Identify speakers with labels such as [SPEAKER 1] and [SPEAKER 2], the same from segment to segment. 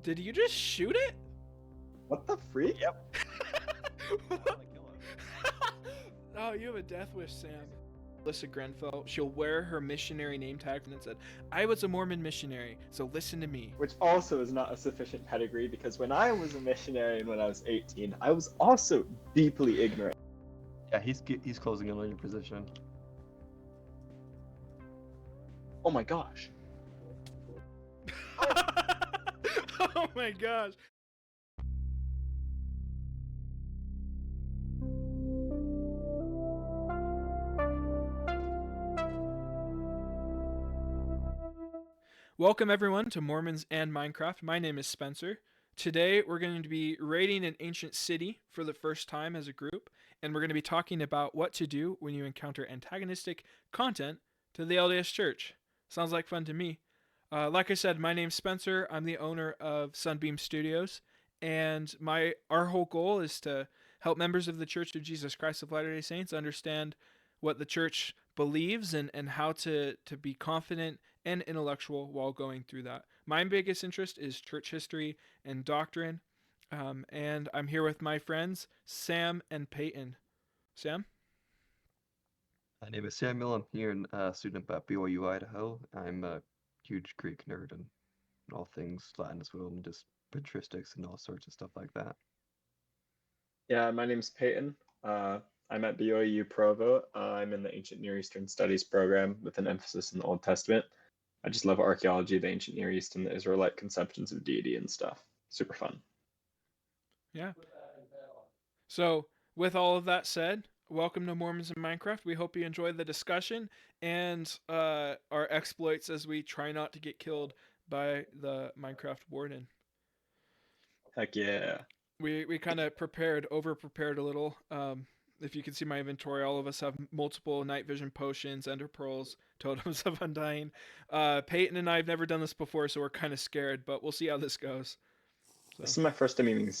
[SPEAKER 1] Did you just shoot it?
[SPEAKER 2] What the freak?
[SPEAKER 3] Yep.
[SPEAKER 1] Oh, you have a death wish, Sam. Alyssa Grenfell, she'll wear her missionary name tag and it said, I was a Mormon missionary, so listen to me.
[SPEAKER 2] Which also is not a sufficient pedigree, because when I was a missionary and when I was 18, I was also deeply ignorant.
[SPEAKER 3] Yeah, he's closing in on your position.
[SPEAKER 2] Oh my gosh.
[SPEAKER 1] Oh my gosh. Welcome everyone to Mormons and Minecraft. My name is Spencer. Today we're going to be raiding an ancient city for the first time as a group, and we're going to be talking about what to do when you encounter antagonistic content to the LDS Church. Sounds like fun to me. Like I said, my name's Spencer. I'm the owner of Sunbeams Studios, and our whole goal is to help members of the Church of Jesus Christ of Latter-day Saints understand what the church believes and how to be confident and intellectual while going through that. My biggest interest is church history and doctrine, and I'm here with my friends Sam and Peyton. Sam?
[SPEAKER 3] My name is Samuel. I'm here, a student at BYU, Idaho. I'm a huge Greek nerd and all things Latin as well, and just patristics and all sorts of stuff like that.
[SPEAKER 2] Yeah, my name's Peyton. I'm at BYU Provo. I'm in the Ancient Near Eastern Studies program with an emphasis in the Old Testament. I just love archaeology, the ancient Near East, and the Israelite conceptions of deity and stuff. Super fun.
[SPEAKER 1] Yeah. So, with all of that said, welcome to Mormons and Minecraft. We hope you enjoy the discussion and our exploits as we try not to get killed by the Minecraft warden.
[SPEAKER 2] Heck yeah.
[SPEAKER 1] We kind of over-prepared a little. If you can see my inventory, all of us have multiple night vision potions, ender pearls, totems of undying. Peyton and I have never done this before, so we're kind of scared, but we'll see how this goes. So.
[SPEAKER 2] This is my first time even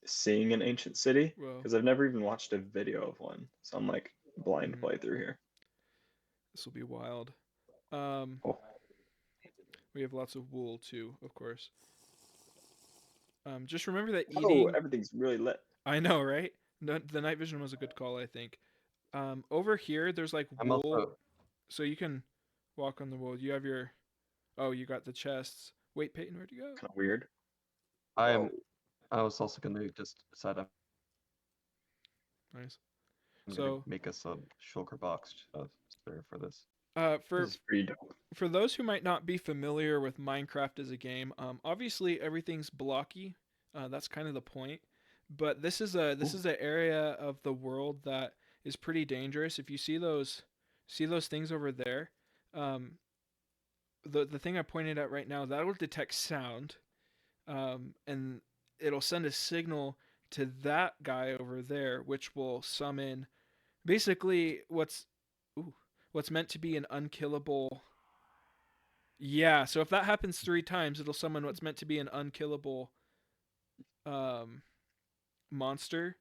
[SPEAKER 2] seeing an ancient city, because I've never even watched a video of one. So I'm like blind playthrough here.
[SPEAKER 1] This will be wild. We have lots of wool too, of course. Just remember that eating.
[SPEAKER 2] Oh, everything's really lit.
[SPEAKER 1] I know, right? No, the night vision was a good call, I think. Over here, there's like wool, so you can walk on the wool. You have your, you got the chests. Wait, Peyton, where'd you go?
[SPEAKER 2] Kind of weird.
[SPEAKER 3] I was also gonna just decide.
[SPEAKER 1] Nice.
[SPEAKER 3] So make us a shulker box spare for this.
[SPEAKER 2] This is pretty dope.
[SPEAKER 1] For those who might not be familiar with Minecraft as a game, obviously everything's blocky. That's kind of the point. But this is an area of the world that is pretty dangerous. If you see those things over there, the thing I pointed at right now, that will detect sound, and it'll send a signal to that guy over there, which will summon basically what's meant to be an unkillable. Yeah, so if that happens 3 times, it'll summon what's meant to be an unkillable monster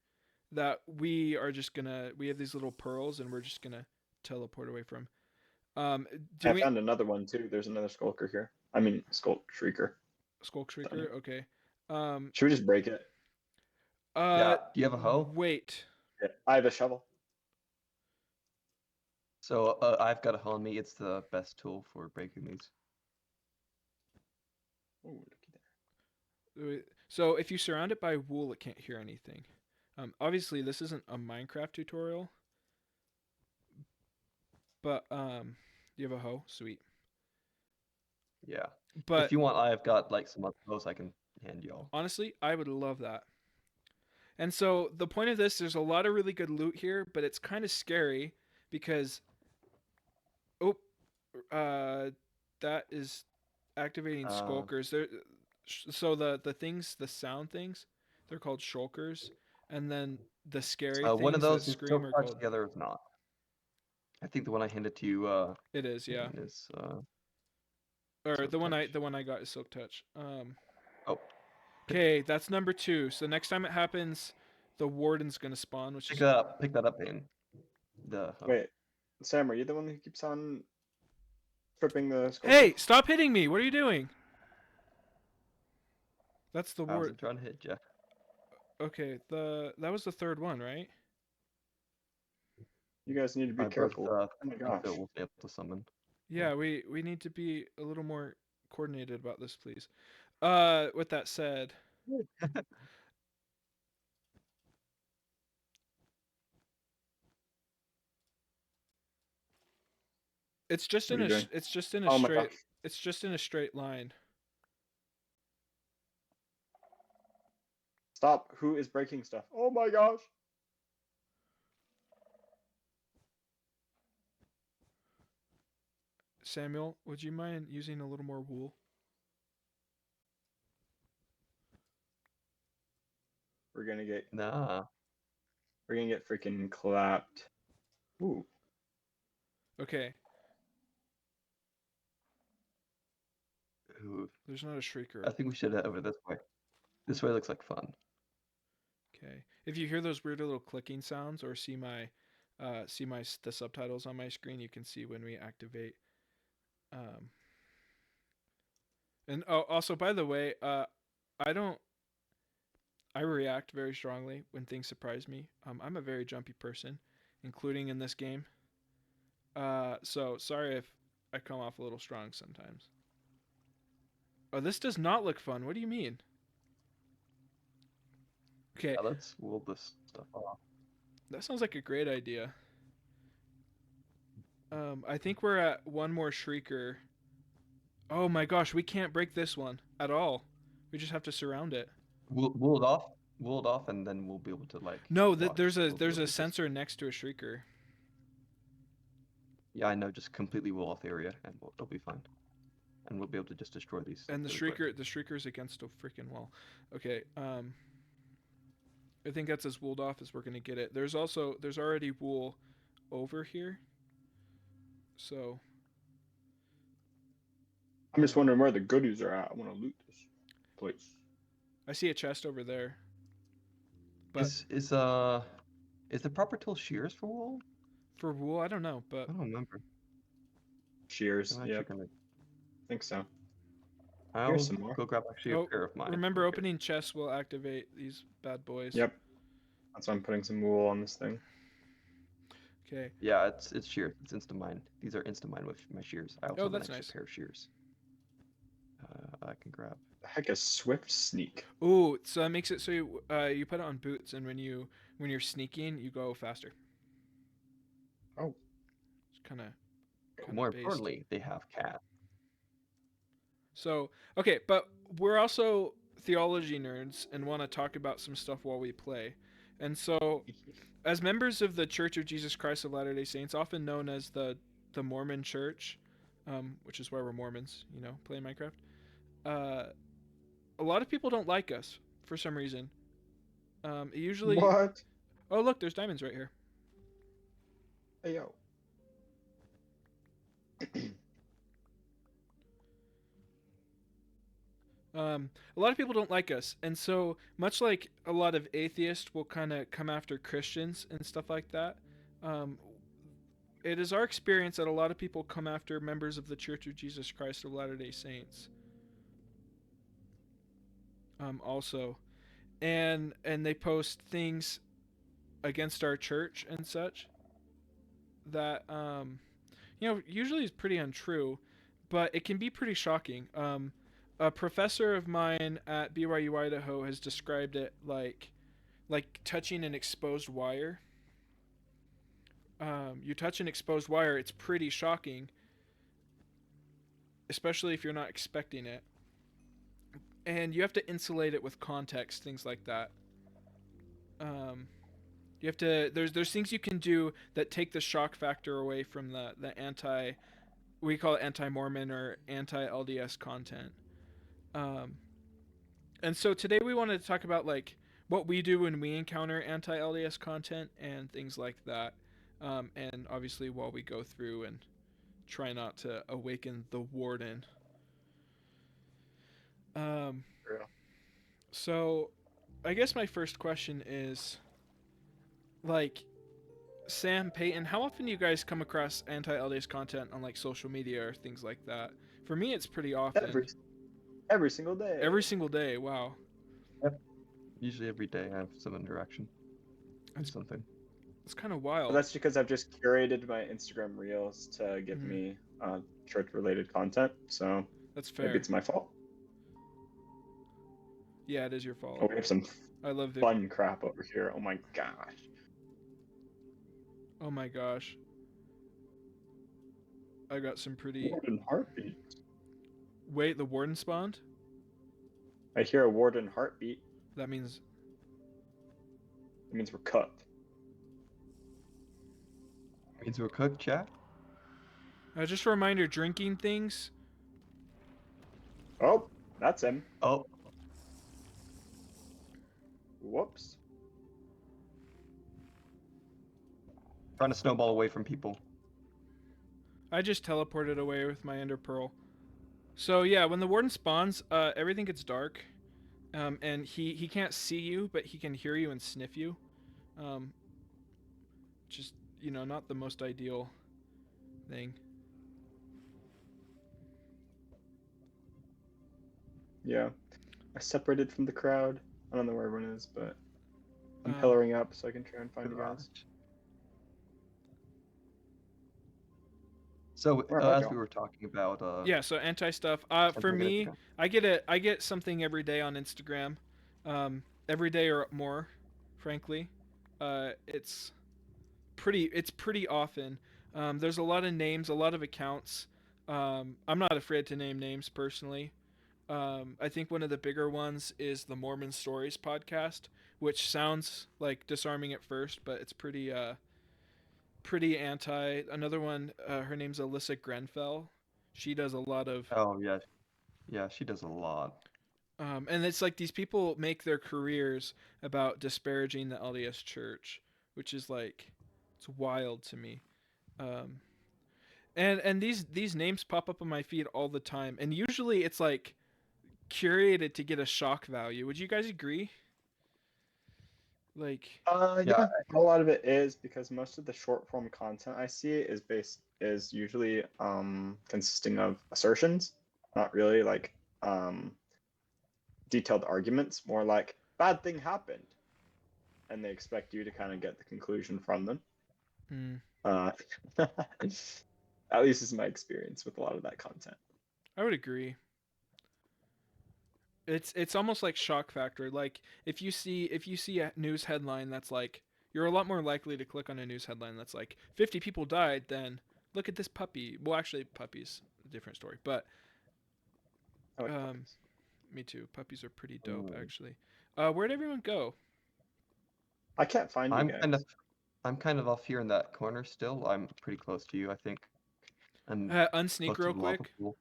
[SPEAKER 1] that we have these little pearls and we're just gonna teleport away from.
[SPEAKER 2] I found another one too. There's another skulker here. I mean, Skulk Shrieker.
[SPEAKER 1] Okay.
[SPEAKER 2] Should we just break it?
[SPEAKER 3] Yeah. Do you have a hoe?
[SPEAKER 1] Wait.
[SPEAKER 2] Yeah, I have a shovel.
[SPEAKER 3] So I've got a hoe on me. It's the best tool for breaking these.
[SPEAKER 2] Ooh, looky there.
[SPEAKER 1] So if you surround it by wool, it can't hear anything. Obviously, this isn't a Minecraft tutorial, but you have a hoe? Sweet.
[SPEAKER 3] Yeah.
[SPEAKER 1] But
[SPEAKER 3] if you want, I've got like some other hoes I can hand y'all.
[SPEAKER 1] Honestly, I would love that. And so the point of this, there's a lot of really good loot here, but it's kind of scary because that is activating skulkers. So the things, the sound things, they're called shulkers, and then the scary things
[SPEAKER 3] one of those
[SPEAKER 1] that scream are called.
[SPEAKER 3] The other is not. I think the one I handed to you.
[SPEAKER 1] It is, yeah.
[SPEAKER 3] Is
[SPEAKER 1] or the one I got is Silk Touch.
[SPEAKER 3] Oh.
[SPEAKER 1] Okay, that's number 2. So next time it happens, the warden's gonna spawn.
[SPEAKER 3] Pick that up, in.
[SPEAKER 2] Wait, Sam, are you the one who keeps on tripping the skulker?
[SPEAKER 1] Hey, stop hitting me! What are you doing? That's the
[SPEAKER 3] I
[SPEAKER 1] ward.
[SPEAKER 3] wasn't trying to hit you.
[SPEAKER 1] Okay, that was the third one, right?
[SPEAKER 2] You guys need to be
[SPEAKER 3] I both
[SPEAKER 2] careful. Oh my
[SPEAKER 3] think
[SPEAKER 2] gosh.
[SPEAKER 3] Phil will be able to summon.
[SPEAKER 1] Yeah, we need to be a little more coordinated about this, please. With that said, it's just
[SPEAKER 2] What
[SPEAKER 1] in
[SPEAKER 2] are you doing?
[SPEAKER 1] it's just in a
[SPEAKER 2] Oh my
[SPEAKER 1] straight
[SPEAKER 2] gosh.
[SPEAKER 1] it's just in a straight line.
[SPEAKER 2] Stop. Who is breaking stuff? Oh my gosh.
[SPEAKER 1] Samuel, would you mind using a little more wool?
[SPEAKER 2] We're gonna get
[SPEAKER 3] Nah.
[SPEAKER 2] freaking clapped. Ooh.
[SPEAKER 1] Okay,
[SPEAKER 3] Ooh.
[SPEAKER 1] there's not a
[SPEAKER 3] I
[SPEAKER 1] shrieker.
[SPEAKER 3] think we should head over this way. This way looks like fun.
[SPEAKER 1] Okay. If you hear those weird little clicking sounds or see the subtitles on my screen, you can see when we activate. Um, and oh, also by the way, I don't. I react very strongly when things surprise me. I'm a very jumpy person, including in this game. So sorry if I come off a little strong sometimes. Oh, this does not look fun. What do you mean? Okay,
[SPEAKER 3] Yeah, let's wool this stuff off.
[SPEAKER 1] that sounds like a great idea. I think we're at one more shrieker. Oh my gosh, we can't break this one at all. We just have to surround it.
[SPEAKER 3] Wool it off. Wool it off, and then we'll be able to like
[SPEAKER 1] No,
[SPEAKER 3] watch. We'll be
[SPEAKER 1] there's
[SPEAKER 3] able
[SPEAKER 1] a
[SPEAKER 3] to just.
[SPEAKER 1] sensor next to a shrieker.
[SPEAKER 3] Yeah, I know. Just completely wool off the area, and it'll be fine. And we'll be able to just destroy these
[SPEAKER 1] And
[SPEAKER 3] really quick.
[SPEAKER 1] the shrieker's against a freaking wall. Okay, I think that's as wooled off as we're gonna get it. There's already wool over here. So
[SPEAKER 2] I'm just wondering where the goodies are at. I want to loot this place.
[SPEAKER 1] I see a chest over there. But
[SPEAKER 3] Is the proper tool shears for wool?
[SPEAKER 1] for wool, I don't know, but
[SPEAKER 3] I don't remember.
[SPEAKER 2] Shears.
[SPEAKER 3] I'm actually
[SPEAKER 2] Yep.
[SPEAKER 3] gonna.
[SPEAKER 2] Think so. Here's
[SPEAKER 3] I'll
[SPEAKER 2] some more.
[SPEAKER 3] go grab actually a
[SPEAKER 1] oh,
[SPEAKER 3] pair of mine.
[SPEAKER 1] remember
[SPEAKER 3] real quick.
[SPEAKER 1] opening chests will activate these bad boys.
[SPEAKER 2] Yep. That's why I'm putting some wool on this thing.
[SPEAKER 1] Okay.
[SPEAKER 3] Yeah, it's shears. It's Instamine. These are Instamine with my shears. I also
[SPEAKER 1] Oh,
[SPEAKER 3] have an
[SPEAKER 1] that's
[SPEAKER 3] extra
[SPEAKER 1] nice.
[SPEAKER 3] pair of shears. I can grab.
[SPEAKER 2] The heck is Swift Sneak?
[SPEAKER 1] Ooh, so that makes it so you put it on boots, and when you're sneaking, you go faster.
[SPEAKER 2] Oh.
[SPEAKER 1] It's kind of
[SPEAKER 3] More
[SPEAKER 1] based.
[SPEAKER 3] importantly, they have cat.
[SPEAKER 1] So okay, but we're also theology nerds and want to talk about some stuff while we play. And so, as members of the Church of Jesus Christ of Latter-day Saints, often known as the Mormon Church, which is why we're Mormons, playing Minecraft. A lot of people don't like us for some reason. It usually.
[SPEAKER 2] What?
[SPEAKER 1] Oh look, there's diamonds right here.
[SPEAKER 2] Hey yo.
[SPEAKER 1] A lot of people don't like us, and so much like a lot of atheists will kind of come after Christians and stuff like that. Um, it is our experience that a lot of people come after members of the Church of Jesus Christ of Latter-day Saints. Also, and they post things against our church and such that usually is pretty untrue, but it can be pretty shocking. A professor of mine at BYU Idaho has described it like touching an exposed wire. You touch an exposed wire, it's pretty shocking, especially if you're not expecting it. And you have to insulate it with context, things like that. You have to. There's things you can do that take the shock factor away from the anti. We call it anti-Mormon or anti-LDS content. Um, and so today we wanted to talk about like what we do when we encounter anti-LDS content and things like that. And obviously while we go through and try not to awaken the warden. So I guess my first question is like Sam, Peyton, how often do you guys come across anti-LDS content on like social media or things like that? For me, it's pretty often.
[SPEAKER 2] Every single day.
[SPEAKER 1] Every single day. Wow.
[SPEAKER 3] Usually every day I have some interaction with
[SPEAKER 1] That's-
[SPEAKER 3] something.
[SPEAKER 1] It's kind of
[SPEAKER 2] But
[SPEAKER 1] wild.
[SPEAKER 2] that's because I've just curated my Instagram reels to give
[SPEAKER 1] Mhm.
[SPEAKER 2] me church-related content. So
[SPEAKER 1] That's
[SPEAKER 2] maybe
[SPEAKER 1] fair.
[SPEAKER 2] it's my fault.
[SPEAKER 1] Yeah, it is your fault.
[SPEAKER 2] Oh, we have some
[SPEAKER 1] I love the.
[SPEAKER 2] fun crap over here. Oh my gosh.
[SPEAKER 1] Oh my gosh. I got some pretty.
[SPEAKER 2] Warden heartbeat.
[SPEAKER 1] Wait, the warden spawned?
[SPEAKER 2] I hear a warden heartbeat.
[SPEAKER 1] That means.
[SPEAKER 2] It means we're cooked.
[SPEAKER 3] Means we're cooked, chat?
[SPEAKER 1] Just a reminder, drinking things.
[SPEAKER 2] Oh, that's him.
[SPEAKER 3] Oh,
[SPEAKER 2] Whoops.
[SPEAKER 3] trying to snowball away from people.
[SPEAKER 1] I just teleported away with my ender pearl. So yeah, when the warden spawns, everything gets dark, and he can't see you, but he can hear you and sniff you. Just not the most ideal thing.
[SPEAKER 2] Yeah. I separated from the crowd. I don't know where everyone is, but I'm
[SPEAKER 1] Um,
[SPEAKER 2] pillaring up so I can try and find you guys.
[SPEAKER 3] So
[SPEAKER 2] Where are
[SPEAKER 3] as
[SPEAKER 2] y'all?
[SPEAKER 3] we were talking about,
[SPEAKER 1] Yeah, so anti stuff. For
[SPEAKER 3] something
[SPEAKER 1] me,
[SPEAKER 3] ago.
[SPEAKER 1] I get something every day on Instagram, every day or more, frankly. It's pretty often. There's a lot of names, a lot of accounts. I'm not afraid to name names personally. I think one of the bigger ones is the Mormon Stories podcast, which sounds like disarming at first, but it's pretty anti. Another one, her name's Alyssa Grenfell. She does a lot of,
[SPEAKER 3] Oh yeah, yeah, she does a lot.
[SPEAKER 1] and it's like these people make their careers about disparaging the LDS Church, which is like, it's wild to me. Um, and these names pop up on my feed all the time, and usually it's like curated to get a shock value. Would you guys agree? Like,
[SPEAKER 3] Yeah.
[SPEAKER 2] Yeah, a lot of it is because most of the short form content I see is usually consisting of assertions, not really like detailed arguments, more like bad thing happened, and they expect you to kind of get the conclusion from them. Uh, at least is my experience with a lot of that content.
[SPEAKER 1] I would agree. It's almost like shock factor. Like if you see a news headline that's like, you're a lot more likely to click on a news headline that's like 50 people died than look at this puppy. Well, actually, puppies a different story, but
[SPEAKER 2] I like
[SPEAKER 1] um,
[SPEAKER 2] puppies.
[SPEAKER 1] me too. Puppies are pretty dope,
[SPEAKER 3] Ooh.
[SPEAKER 1] actually. Where'd everyone go?
[SPEAKER 2] I can't find you
[SPEAKER 3] I'm
[SPEAKER 2] guys.
[SPEAKER 3] kind of off here in that corner still. I'm pretty close to you, I think. And
[SPEAKER 1] Unsneak
[SPEAKER 3] close to
[SPEAKER 1] real
[SPEAKER 3] the lava
[SPEAKER 1] quick.
[SPEAKER 3] pool.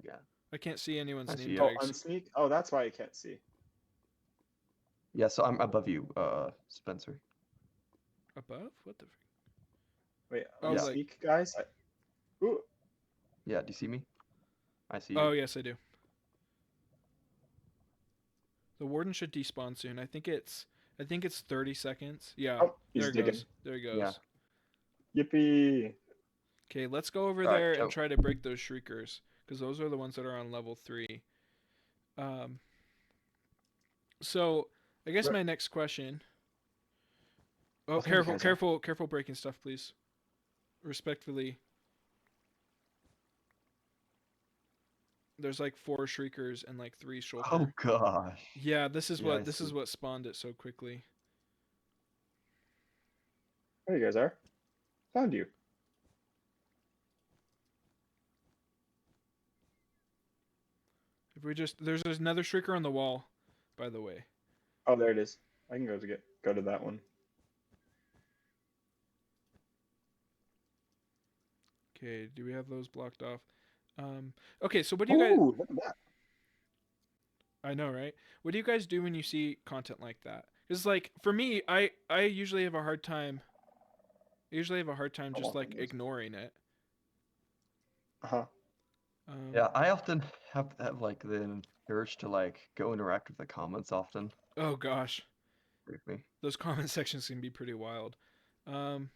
[SPEAKER 3] Yeah.
[SPEAKER 1] I can't see anyone's
[SPEAKER 3] I
[SPEAKER 1] name
[SPEAKER 3] see it.
[SPEAKER 2] Oh,
[SPEAKER 1] tags.
[SPEAKER 2] unsneak. Oh, that's why I can't see.
[SPEAKER 3] Yeah, so I'm above you, Spencer.
[SPEAKER 1] Above? What the?
[SPEAKER 2] Wait,
[SPEAKER 1] Oh,
[SPEAKER 3] Yeah.
[SPEAKER 1] like,
[SPEAKER 2] unsneak, guys. Ooh,
[SPEAKER 3] Yeah, do you see me? I see you.
[SPEAKER 1] oh yes, I do. The warden should despawn soon. I think it's 30 seconds. Yeah,
[SPEAKER 2] oh, he's
[SPEAKER 1] there it
[SPEAKER 2] digging.
[SPEAKER 1] goes. There he goes.
[SPEAKER 3] Yeah.
[SPEAKER 2] Yippee!
[SPEAKER 1] Okay, let's go over
[SPEAKER 3] All right,
[SPEAKER 1] there and
[SPEAKER 3] jump.
[SPEAKER 1] try to break those shriekers, because those are the ones that are on level 3. Um, so I guess
[SPEAKER 2] Where-
[SPEAKER 1] my next question. Oh,
[SPEAKER 3] I think you
[SPEAKER 1] careful,
[SPEAKER 3] guys are-
[SPEAKER 1] careful, careful breaking stuff, please. Respectfully. There's like 4 shriekers and like 3 shulker.
[SPEAKER 3] Oh gosh.
[SPEAKER 1] Yeah, this is
[SPEAKER 3] Yeah, I
[SPEAKER 1] what this is
[SPEAKER 3] see.
[SPEAKER 1] what spawned it so quickly.
[SPEAKER 2] There you guys are. Found you.
[SPEAKER 1] If we just there's another shrieker on the wall, by the way.
[SPEAKER 2] Oh, there it is. I can go to that one.
[SPEAKER 1] Okay, do we have those blocked off? Okay, so what do you guys?
[SPEAKER 2] Ooh, look at that.
[SPEAKER 1] I know, right? What do you guys do when you see content like that? Because like for me, I usually have a hard time. I usually have a hard time
[SPEAKER 2] I
[SPEAKER 1] just
[SPEAKER 2] want
[SPEAKER 1] like
[SPEAKER 2] one of those.
[SPEAKER 1] ignoring it.
[SPEAKER 2] Uh-huh.
[SPEAKER 3] Yeah, I often have like the urge to like go interact with the comments often.
[SPEAKER 1] Oh gosh,
[SPEAKER 3] With me.
[SPEAKER 1] those comment sections can be pretty wild. Um,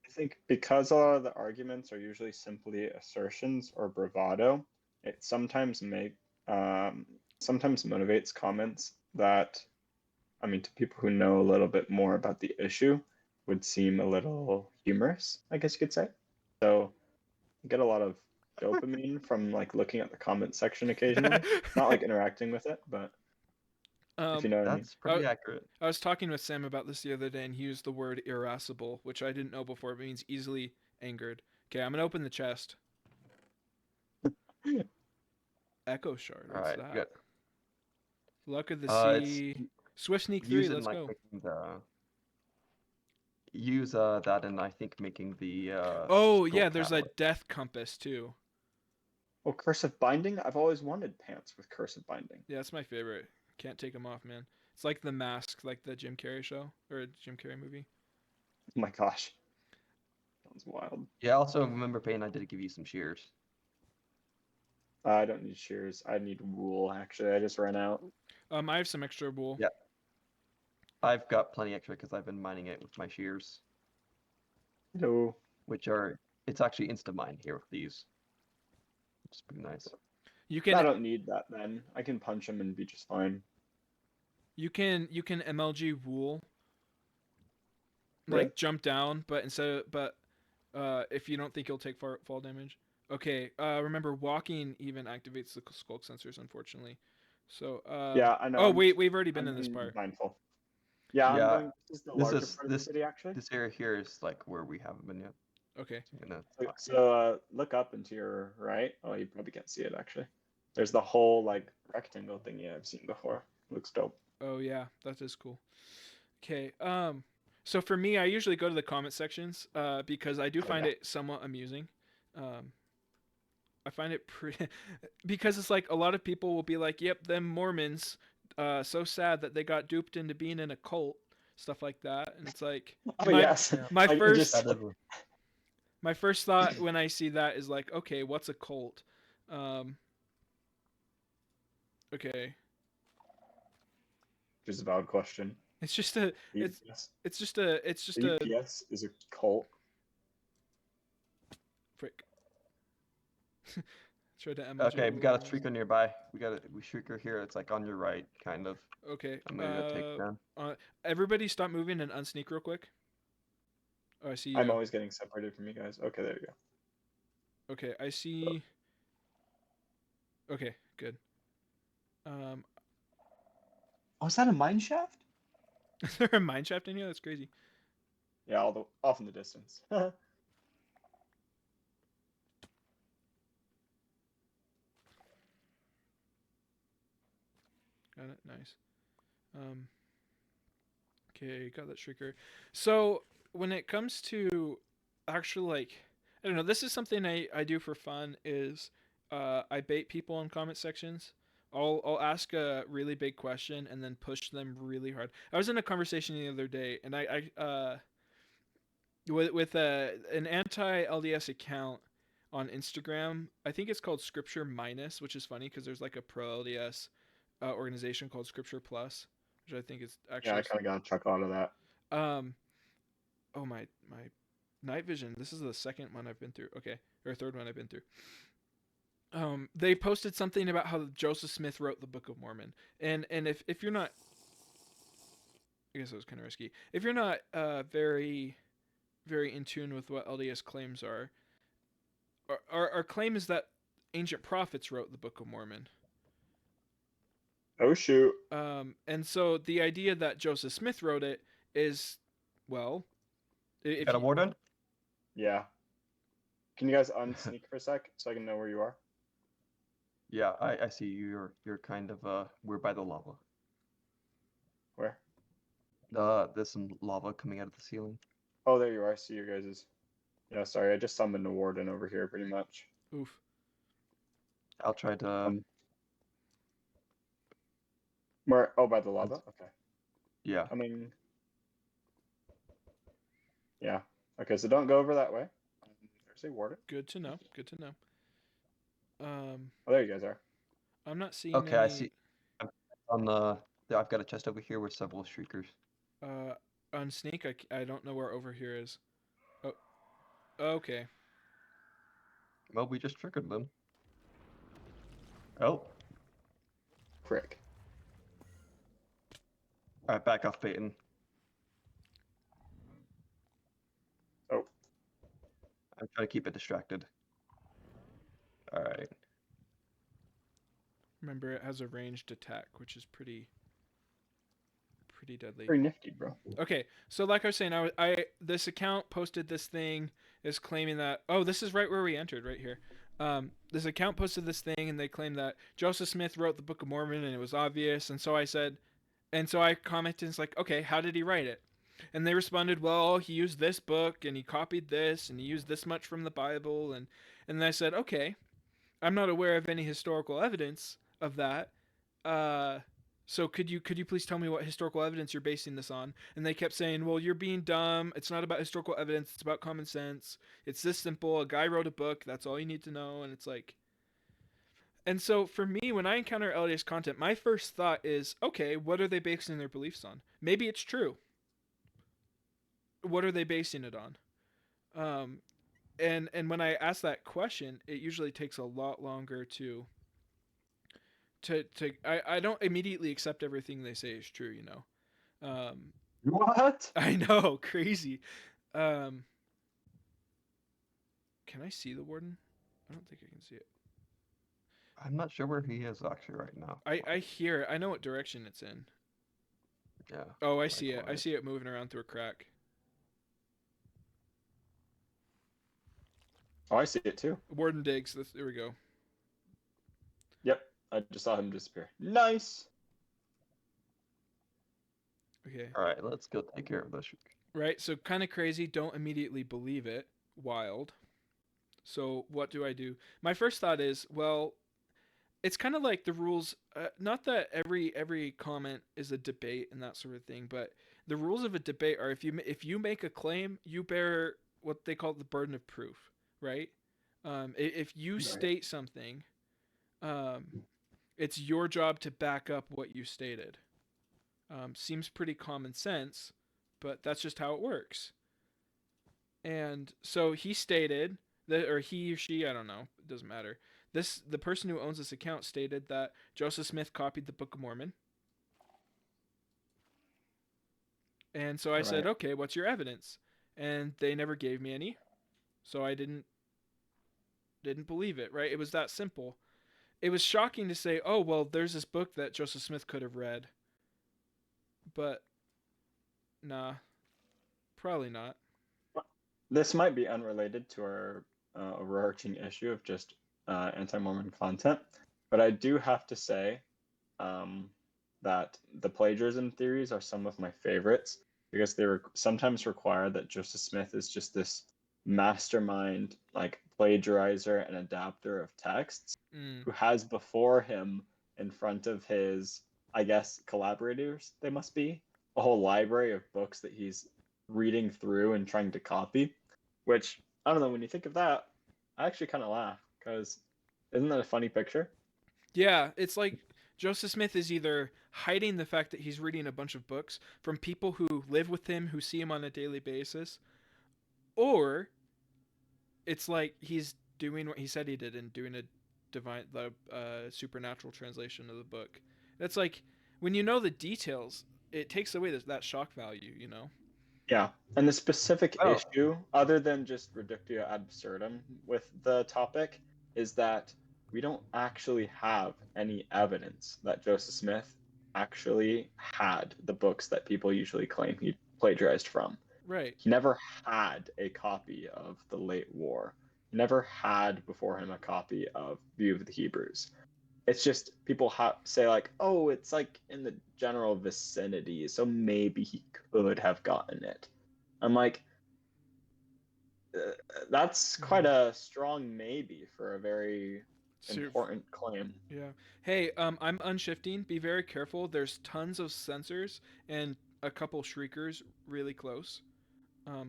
[SPEAKER 2] I think because a lot of the arguments are usually simply assertions or bravado, it sometimes motivates comments that, I mean, to people who know a little bit more about the issue, would seem a little humorous, I guess you could say. So I get a lot of dopamine from like looking at the comment section occasionally. Not like interacting with it, but if you know what I mean.
[SPEAKER 3] That's pretty accurate.
[SPEAKER 1] I was talking with Sam about this the other day, and he used the word irascible, which I didn't know before. It means easily angered. Okay, I'm gonna open the chest. Echo shard.
[SPEAKER 3] All
[SPEAKER 1] What's
[SPEAKER 3] right,
[SPEAKER 1] that?
[SPEAKER 3] good.
[SPEAKER 1] Luck of the
[SPEAKER 3] It's
[SPEAKER 1] sea. Swift sneak 3.
[SPEAKER 3] using
[SPEAKER 1] Let's
[SPEAKER 3] like
[SPEAKER 1] go.
[SPEAKER 3] making the use that and I think making the
[SPEAKER 1] Oh
[SPEAKER 3] skull
[SPEAKER 1] yeah, there's a
[SPEAKER 3] tablet.
[SPEAKER 1] death compass too.
[SPEAKER 2] Oh, cursive binding? I've always wanted pants with cursive binding.
[SPEAKER 1] Yeah, that's my favorite. Can't take them off, man. It's like The Mask, like the Jim Carrey show or Jim Carrey movie.
[SPEAKER 2] Oh my gosh. Sounds wild.
[SPEAKER 3] Yeah, also remember, Payne, I did give you some shears.
[SPEAKER 2] I don't need shears. I need wool, actually. I just ran out.
[SPEAKER 1] I have some extra wool.
[SPEAKER 3] Yeah. I've got plenty extra because I've been mining it with my shears,
[SPEAKER 2] Hello.
[SPEAKER 3] which are, it's actually insta mine here with these, which is pretty nice.
[SPEAKER 1] You
[SPEAKER 2] I
[SPEAKER 1] can
[SPEAKER 2] don't need that then. I can punch him and be just fine.
[SPEAKER 1] you can MLG wool
[SPEAKER 2] Really?
[SPEAKER 1] like jump down, but if you don't think you'll take fall damage. Okay, remember walking even activates the skulk sensors, unfortunately. So
[SPEAKER 2] Yeah, I know.
[SPEAKER 1] oh wait, we've already been
[SPEAKER 2] I'm
[SPEAKER 1] in this
[SPEAKER 2] being
[SPEAKER 1] part.
[SPEAKER 2] mindful. Yeah, I'm
[SPEAKER 3] Yeah,
[SPEAKER 2] going. This is the larger part of the city, actually.
[SPEAKER 3] this area here is like where we haven't been yet.
[SPEAKER 1] Okay.
[SPEAKER 3] So I'm gonna talk to you.
[SPEAKER 2] So look up and to your right. Oh, you probably can't see it actually. There's the whole like rectangle thingy I've seen before. Looks dope.
[SPEAKER 1] Oh yeah, that is cool. Okay. So for me, I usually go to the comment sections because I do
[SPEAKER 2] Oh,
[SPEAKER 1] find
[SPEAKER 2] yeah.
[SPEAKER 1] it somewhat amusing. I find it pretty because it's like a lot of people will be like, "Yep, them Mormons, so sad that they got duped into being in a cult, stuff like that." And it's like
[SPEAKER 2] Oh yes.
[SPEAKER 3] Yeah.
[SPEAKER 1] my
[SPEAKER 2] I
[SPEAKER 1] first
[SPEAKER 2] just
[SPEAKER 3] That is
[SPEAKER 1] my first thought when I see that is like, okay, what's a cult? Um, okay,
[SPEAKER 2] just a valid question.
[SPEAKER 1] it's just a
[SPEAKER 2] The
[SPEAKER 1] it's
[SPEAKER 2] UPS,
[SPEAKER 1] it's just a it's just
[SPEAKER 2] the
[SPEAKER 1] a
[SPEAKER 2] UPS is a cult.
[SPEAKER 1] frick. Try to MLG.
[SPEAKER 3] okay. We got a streaker nearby. We streaker here. It's like on your right, kind of.
[SPEAKER 1] Okay.
[SPEAKER 3] I'm gonna take it down.
[SPEAKER 1] Everybody stop moving and unsneak real quick. Oh, I see you.
[SPEAKER 2] I'm always getting separated from you guys. Okay, there you go.
[SPEAKER 1] Okay, I see. Okay, good.
[SPEAKER 2] Oh, is that a mine shaft?
[SPEAKER 1] Is there a mine shaft in here? That's crazy.
[SPEAKER 2] Yeah, off in the distance.
[SPEAKER 1] Got it. Nice. Okay, got that shrieker. So when it comes to actually like, I don't know, this is something I do for fun. Is I bait people in comment sections. I'll ask a really big question and then push them really hard. I was in a conversation the other day, and I with an anti-LDS account on Instagram. I think it's called Scripture Minus, which is funny because there's like a pro LDS organization called Scripture Plus, which I think is
[SPEAKER 2] Yeah, I
[SPEAKER 1] actually
[SPEAKER 2] kind of got a chuckle out of that.
[SPEAKER 1] oh my night vision. This is the second one I've been through. Okay, or third one I've been through. They posted something about how Joseph Smith wrote the Book of Mormon, and if you're not, I guess it was kind of risky. If you're not very in tune with what LDS claims are, our claim is that ancient prophets wrote the Book of Mormon.
[SPEAKER 2] Oh shoot.
[SPEAKER 1] And so the idea that Joseph Smith wrote it is, well, if
[SPEAKER 3] Got a
[SPEAKER 1] you,
[SPEAKER 3] warden?
[SPEAKER 2] Yeah. Can you guys unsneak for a sec so I can know where you are?
[SPEAKER 3] Yeah, I see you. You're kind of we're by the lava.
[SPEAKER 2] Where?
[SPEAKER 3] There's some lava coming out of the ceiling.
[SPEAKER 2] Oh, there you are. I see your guys's. Yeah, sorry. I just summoned a warden over here pretty much.
[SPEAKER 1] oof.
[SPEAKER 3] I'll try to.
[SPEAKER 2] Where? Oh, by the lava? Okay.
[SPEAKER 3] Yeah.
[SPEAKER 2] Coming. Yeah. Okay, so don't go over that way. There's a warden.
[SPEAKER 1] Good to know. Good to know.
[SPEAKER 2] Oh, there you guys are.
[SPEAKER 1] I'm not seeing
[SPEAKER 3] Okay,
[SPEAKER 1] any.
[SPEAKER 3] I see. On the. I've got a chest over here with several shriekers.
[SPEAKER 1] On Sneak, I don't know where over here is. Oh, Okay.
[SPEAKER 3] Well, we just triggered them. Oh.
[SPEAKER 2] Frick.
[SPEAKER 3] All right, back off, Peyton.
[SPEAKER 2] Oh.
[SPEAKER 3] I'm trying to keep it distracted. All right.
[SPEAKER 1] Remember, it has a ranged attack, which is pretty deadly.
[SPEAKER 2] Very nifty, bro.
[SPEAKER 1] Okay, so like I was saying, this account posted this thing, is claiming that, oh, this is right where we entered, right here. This account posted this thing, and they claim that Joseph Smith wrote the Book of Mormon, and it was obvious. And so I commented, it's like, okay, how did he write it? And they responded, well, he used this book, and he copied this, and he used this much from the Bible, and I said, okay, I'm not aware of any historical evidence of that. So could you please tell me what historical evidence you're basing this on? And they kept saying, well, you're being dumb. It's not about historical evidence. It's about common sense. It's this simple. A guy wrote a book. That's all you need to know. And it's like, and so for me, when I encounter LDS content, my first thought is, okay, what are they basing their beliefs on? Maybe it's true. What are they basing it on? And when I ask that question, it usually takes a lot longer to I don't immediately accept everything they say is true, you know.
[SPEAKER 2] What?
[SPEAKER 1] I know, crazy. Can I see the warden? I don't think I can see it.
[SPEAKER 3] I'm not sure where he is actually right now.
[SPEAKER 1] I hear it. I know what direction it's in.
[SPEAKER 3] Yeah.
[SPEAKER 1] Oh, I see it. I
[SPEAKER 3] likewise.
[SPEAKER 1] see it moving around through a crack.
[SPEAKER 2] Oh, I see it too.
[SPEAKER 1] Warden digs. There we go.
[SPEAKER 2] Yep, I just saw him disappear. Nice.
[SPEAKER 1] Okay.
[SPEAKER 3] All right, let's go take care of this.
[SPEAKER 1] Right. So kind of crazy. Don't immediately believe it. Wild. So what do I do? My first thought is, well, it's kind of like the rules. Not that every comment is a debate and that sort of thing, but the rules of a debate are if you make a claim, you bear what they call the burden of proof, right? If you state something, um, it's your job to back up what you stated. Seems pretty common sense, but that's just how it works. And so he stated that, or he or she, I don't know, it doesn't matter. The person who owns this account stated that Joseph Smith copied the Book of Mormon. And so I said, okay, what's your evidence? And they never gave me any, so I didn't believe it. Right? It was that simple. It was shocking to say, oh well, there's this book that Joseph Smith could have read, but nah, probably not.
[SPEAKER 2] This might be unrelated to our overarching issue of just anti-Mormon content, but I do have to say that the plagiarism theories are some of my favorites because they sometimes require that Joseph Smith is just this mastermind, like plagiarizer and adapter of texts, who has before him in front of his, I guess, collaborators, they must be, a whole library of books that he's reading through and trying to copy, which, I don't know, when you think of that, I actually kind of laugh because isn't that a funny picture?
[SPEAKER 1] Yeah, it's like Joseph Smith is either hiding the fact that he's reading a bunch of books from people who live with him, who see him on a daily basis, or it's like he's doing what he said he did and doing the supernatural translation of the book. It's like when you know the details, it takes away that shock value, you know.
[SPEAKER 2] Yeah, and the specific
[SPEAKER 3] Oh.
[SPEAKER 2] issue, other than just reductio ad absurdum with the topic, is that we don't actually have any evidence that Joseph Smith actually had the books that people usually claim he plagiarized from.
[SPEAKER 1] Right.
[SPEAKER 2] He never had a copy of The Late War. He never had before him a copy of View of the Hebrews. It's just people say like, oh, it's like in the general vicinity, so maybe he could have gotten it. I'm like, that's quite a strong maybe for a very important claim.
[SPEAKER 1] Yeah. Hey, I'm unshifting. Be very careful. There's tons of sensors and a couple shriekers really close.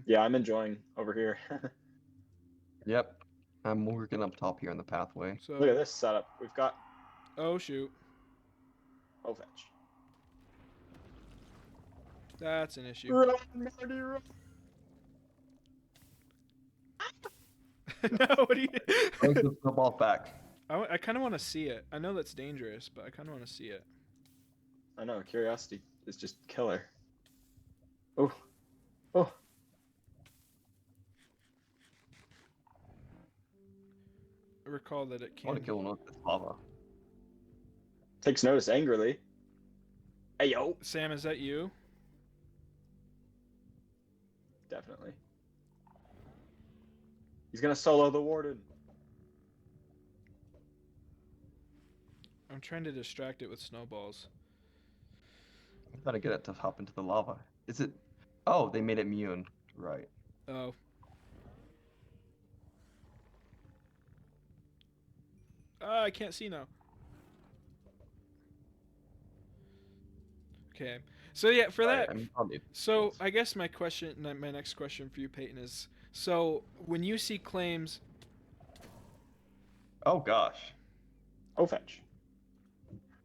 [SPEAKER 2] Yeah, I'm enjoying over here.
[SPEAKER 3] Yep. I'm working up top here on the pathway.
[SPEAKER 1] So
[SPEAKER 2] Look at this setup. We've got
[SPEAKER 1] oh shoot,
[SPEAKER 2] Ovech.
[SPEAKER 1] that's an issue.
[SPEAKER 2] Run, Marty, run.
[SPEAKER 1] No, what do you?
[SPEAKER 3] Throws the snowball back.
[SPEAKER 1] I kind of want to see it. I know that's dangerous, but I kind of want to see it.
[SPEAKER 2] I know, curiosity is just killer. Oh, oh,
[SPEAKER 1] I recall that it
[SPEAKER 3] I want
[SPEAKER 1] can.
[SPEAKER 3] to kill one with this lava.
[SPEAKER 2] takes notice angrily. Hey, yo.
[SPEAKER 1] Sam, is that you?
[SPEAKER 2] Definitely. He's gonna solo the warden.
[SPEAKER 1] I'm trying to distract it with snowballs.
[SPEAKER 3] I'm trying to get it to hop into the lava. Is it? Oh, they made it immune. Right.
[SPEAKER 1] Oh. I can't see now. Okay. So yeah, for
[SPEAKER 3] Right,
[SPEAKER 1] that.
[SPEAKER 3] I'm probably.
[SPEAKER 1] So I guess my next question for you, Peyton, is: so when you see claims,
[SPEAKER 3] Oh gosh.
[SPEAKER 2] Oh, fetch.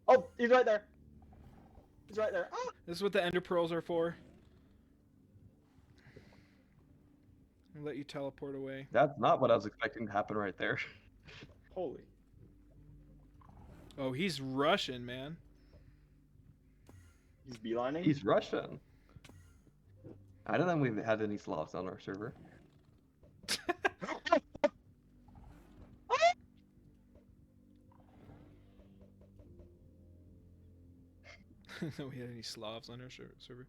[SPEAKER 2] Oh, he's right there. He's right there. Ah!
[SPEAKER 1] this is what the ender pearls are for. I'll let you teleport away.
[SPEAKER 3] That's not what I was expecting to happen right there.
[SPEAKER 2] Holy.
[SPEAKER 1] Oh, he's Russian, man.
[SPEAKER 2] He's beelining.
[SPEAKER 3] He's Russian. I don't think we've had any Slavs on our server.
[SPEAKER 1] No, we had any Slavs on our server.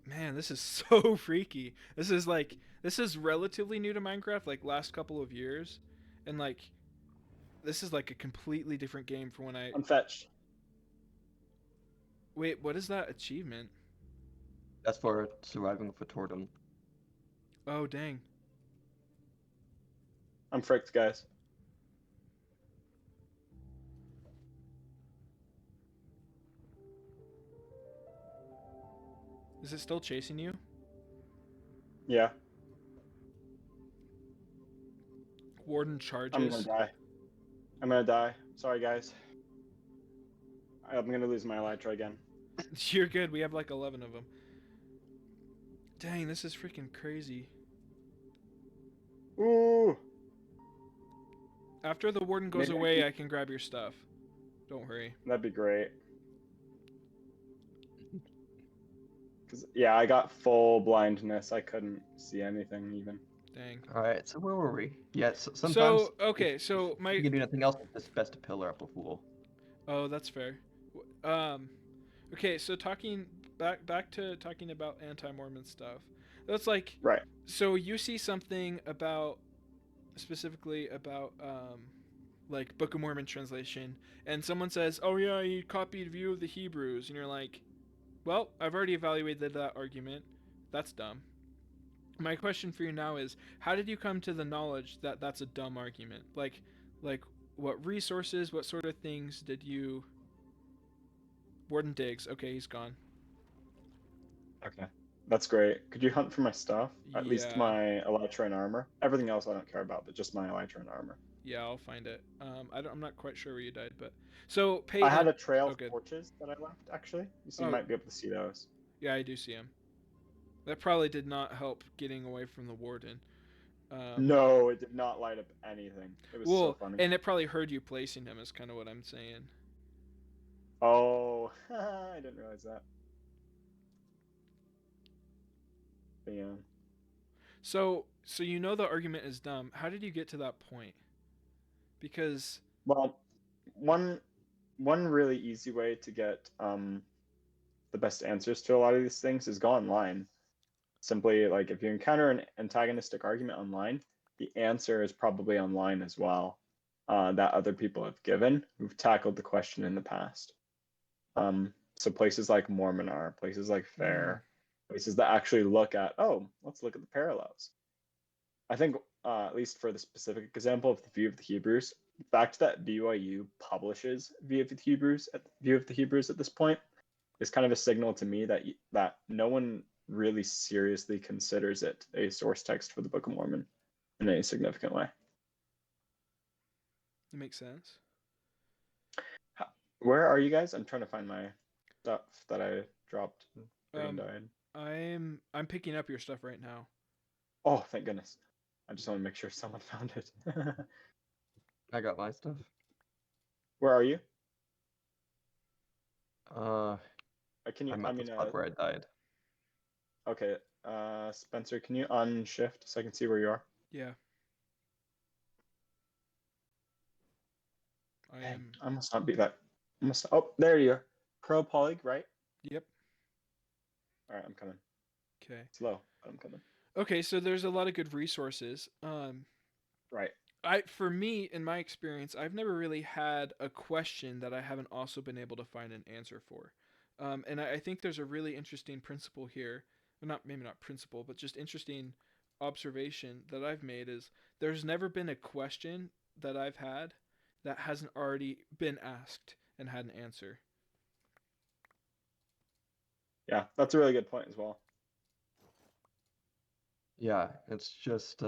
[SPEAKER 1] Man, this is so freaky. This is relatively new to Minecraft, like last couple of years, and like this is like a completely different game from when I.
[SPEAKER 2] Unfetched.
[SPEAKER 1] Wait, what is that achievement?
[SPEAKER 3] That's for surviving with a totem.
[SPEAKER 1] Oh dang.
[SPEAKER 2] I'm fricked, guys.
[SPEAKER 1] Is it still chasing you?
[SPEAKER 2] Yeah.
[SPEAKER 1] Warden
[SPEAKER 2] I'm gonna
[SPEAKER 1] charges.
[SPEAKER 2] die. I'm gonna die. Sorry, guys. I'm gonna lose my elytra again.
[SPEAKER 1] You're good. We have like 11 of them. Dang, this is freaking crazy.
[SPEAKER 2] Ooh.
[SPEAKER 1] After the warden goes
[SPEAKER 2] Maybe
[SPEAKER 1] away, I can grab your stuff. Don't worry.
[SPEAKER 2] That'd be great. Cause yeah, I got full blindness. I couldn't see anything even.
[SPEAKER 1] Dang.
[SPEAKER 3] Alright, so where were we? Yeah, so sometimes.
[SPEAKER 1] So okay, so
[SPEAKER 3] if you can do nothing else, it's best to pillar up a fool.
[SPEAKER 1] Oh, that's fair. Okay, so talking back to talking about anti-Mormon stuff. That's like
[SPEAKER 2] Right.
[SPEAKER 1] so you see something about specifically about like Book of Mormon translation, and someone says, "Oh yeah, he copied View of the Hebrews," and you're like, "Well, I've already evaluated that argument. That's dumb." My question for you now is, how did you come to the knowledge that that's a dumb argument? Like what resources, what sort of things did you? Warden digs. Okay, he's gone.
[SPEAKER 2] Okay. That's great. Could you hunt for my stuff? At least
[SPEAKER 1] Yeah.
[SPEAKER 2] my elytra and armor. Everything else I don't care about, but just my elytra and armor.
[SPEAKER 1] Yeah, I'll find it. I'm not quite sure where you died, but so Peyton.
[SPEAKER 2] I had a trail
[SPEAKER 1] Oh,
[SPEAKER 2] of
[SPEAKER 1] good.
[SPEAKER 2] torches that I left. Actually, you
[SPEAKER 1] Oh.
[SPEAKER 2] might be able to see those.
[SPEAKER 1] Yeah, I do see him. That probably did not help getting away from the warden.
[SPEAKER 2] No, it did not light up anything. It was so funny.
[SPEAKER 1] And it probably heard you placing him, is kind of what I'm saying.
[SPEAKER 2] Oh, I didn't realize that. But yeah.
[SPEAKER 1] So you know the argument is dumb. How did you get to that point? Because
[SPEAKER 2] Well, one really easy way to get the best answers to a lot of these things is go online. Simply, like if you encounter an antagonistic argument online, the answer is probably online as well, that other people have given who've tackled the question in the past. So places like Mormon are, places like Fair, places that actually look at, oh, let's look at the parallels. I think, at least for the specific example of the View of the Hebrews, the fact that BYU publishes View of the Hebrews at this point is kind of a signal to me that no one really seriously considers it a source text for the Book of Mormon in any significant way.
[SPEAKER 1] it makes sense.
[SPEAKER 2] Where are you guys? I'm trying to find my stuff that I dropped and died.
[SPEAKER 1] I'm picking up your stuff right now.
[SPEAKER 2] Oh, thank goodness. I just want to make sure someone found it.
[SPEAKER 3] I got my stuff.
[SPEAKER 2] Where are you? Can you?
[SPEAKER 3] I'm
[SPEAKER 2] I
[SPEAKER 3] at the
[SPEAKER 2] mean,
[SPEAKER 3] spot where I died.
[SPEAKER 2] okay. Spencer, can you unshift so I can see where you are?
[SPEAKER 1] Yeah, I
[SPEAKER 2] Dang,
[SPEAKER 1] am.
[SPEAKER 2] I must not be that. Oh, there you are. Pro polyg, right?
[SPEAKER 1] Yep.
[SPEAKER 2] All right, I'm coming.
[SPEAKER 1] Okay.
[SPEAKER 2] Slow, but I'm coming.
[SPEAKER 1] Okay, so there's a lot of good resources.
[SPEAKER 2] Right.
[SPEAKER 1] For me, in my experience, I've never really had a question that I haven't also been able to find an answer for. And I think there's a really interesting principle here. Not maybe not principle, but just interesting observation that I've made is there's never been a question that I've had that hasn't already been asked and had an answer.
[SPEAKER 2] Yeah, that's a really good point as well.
[SPEAKER 3] Yeah, it's just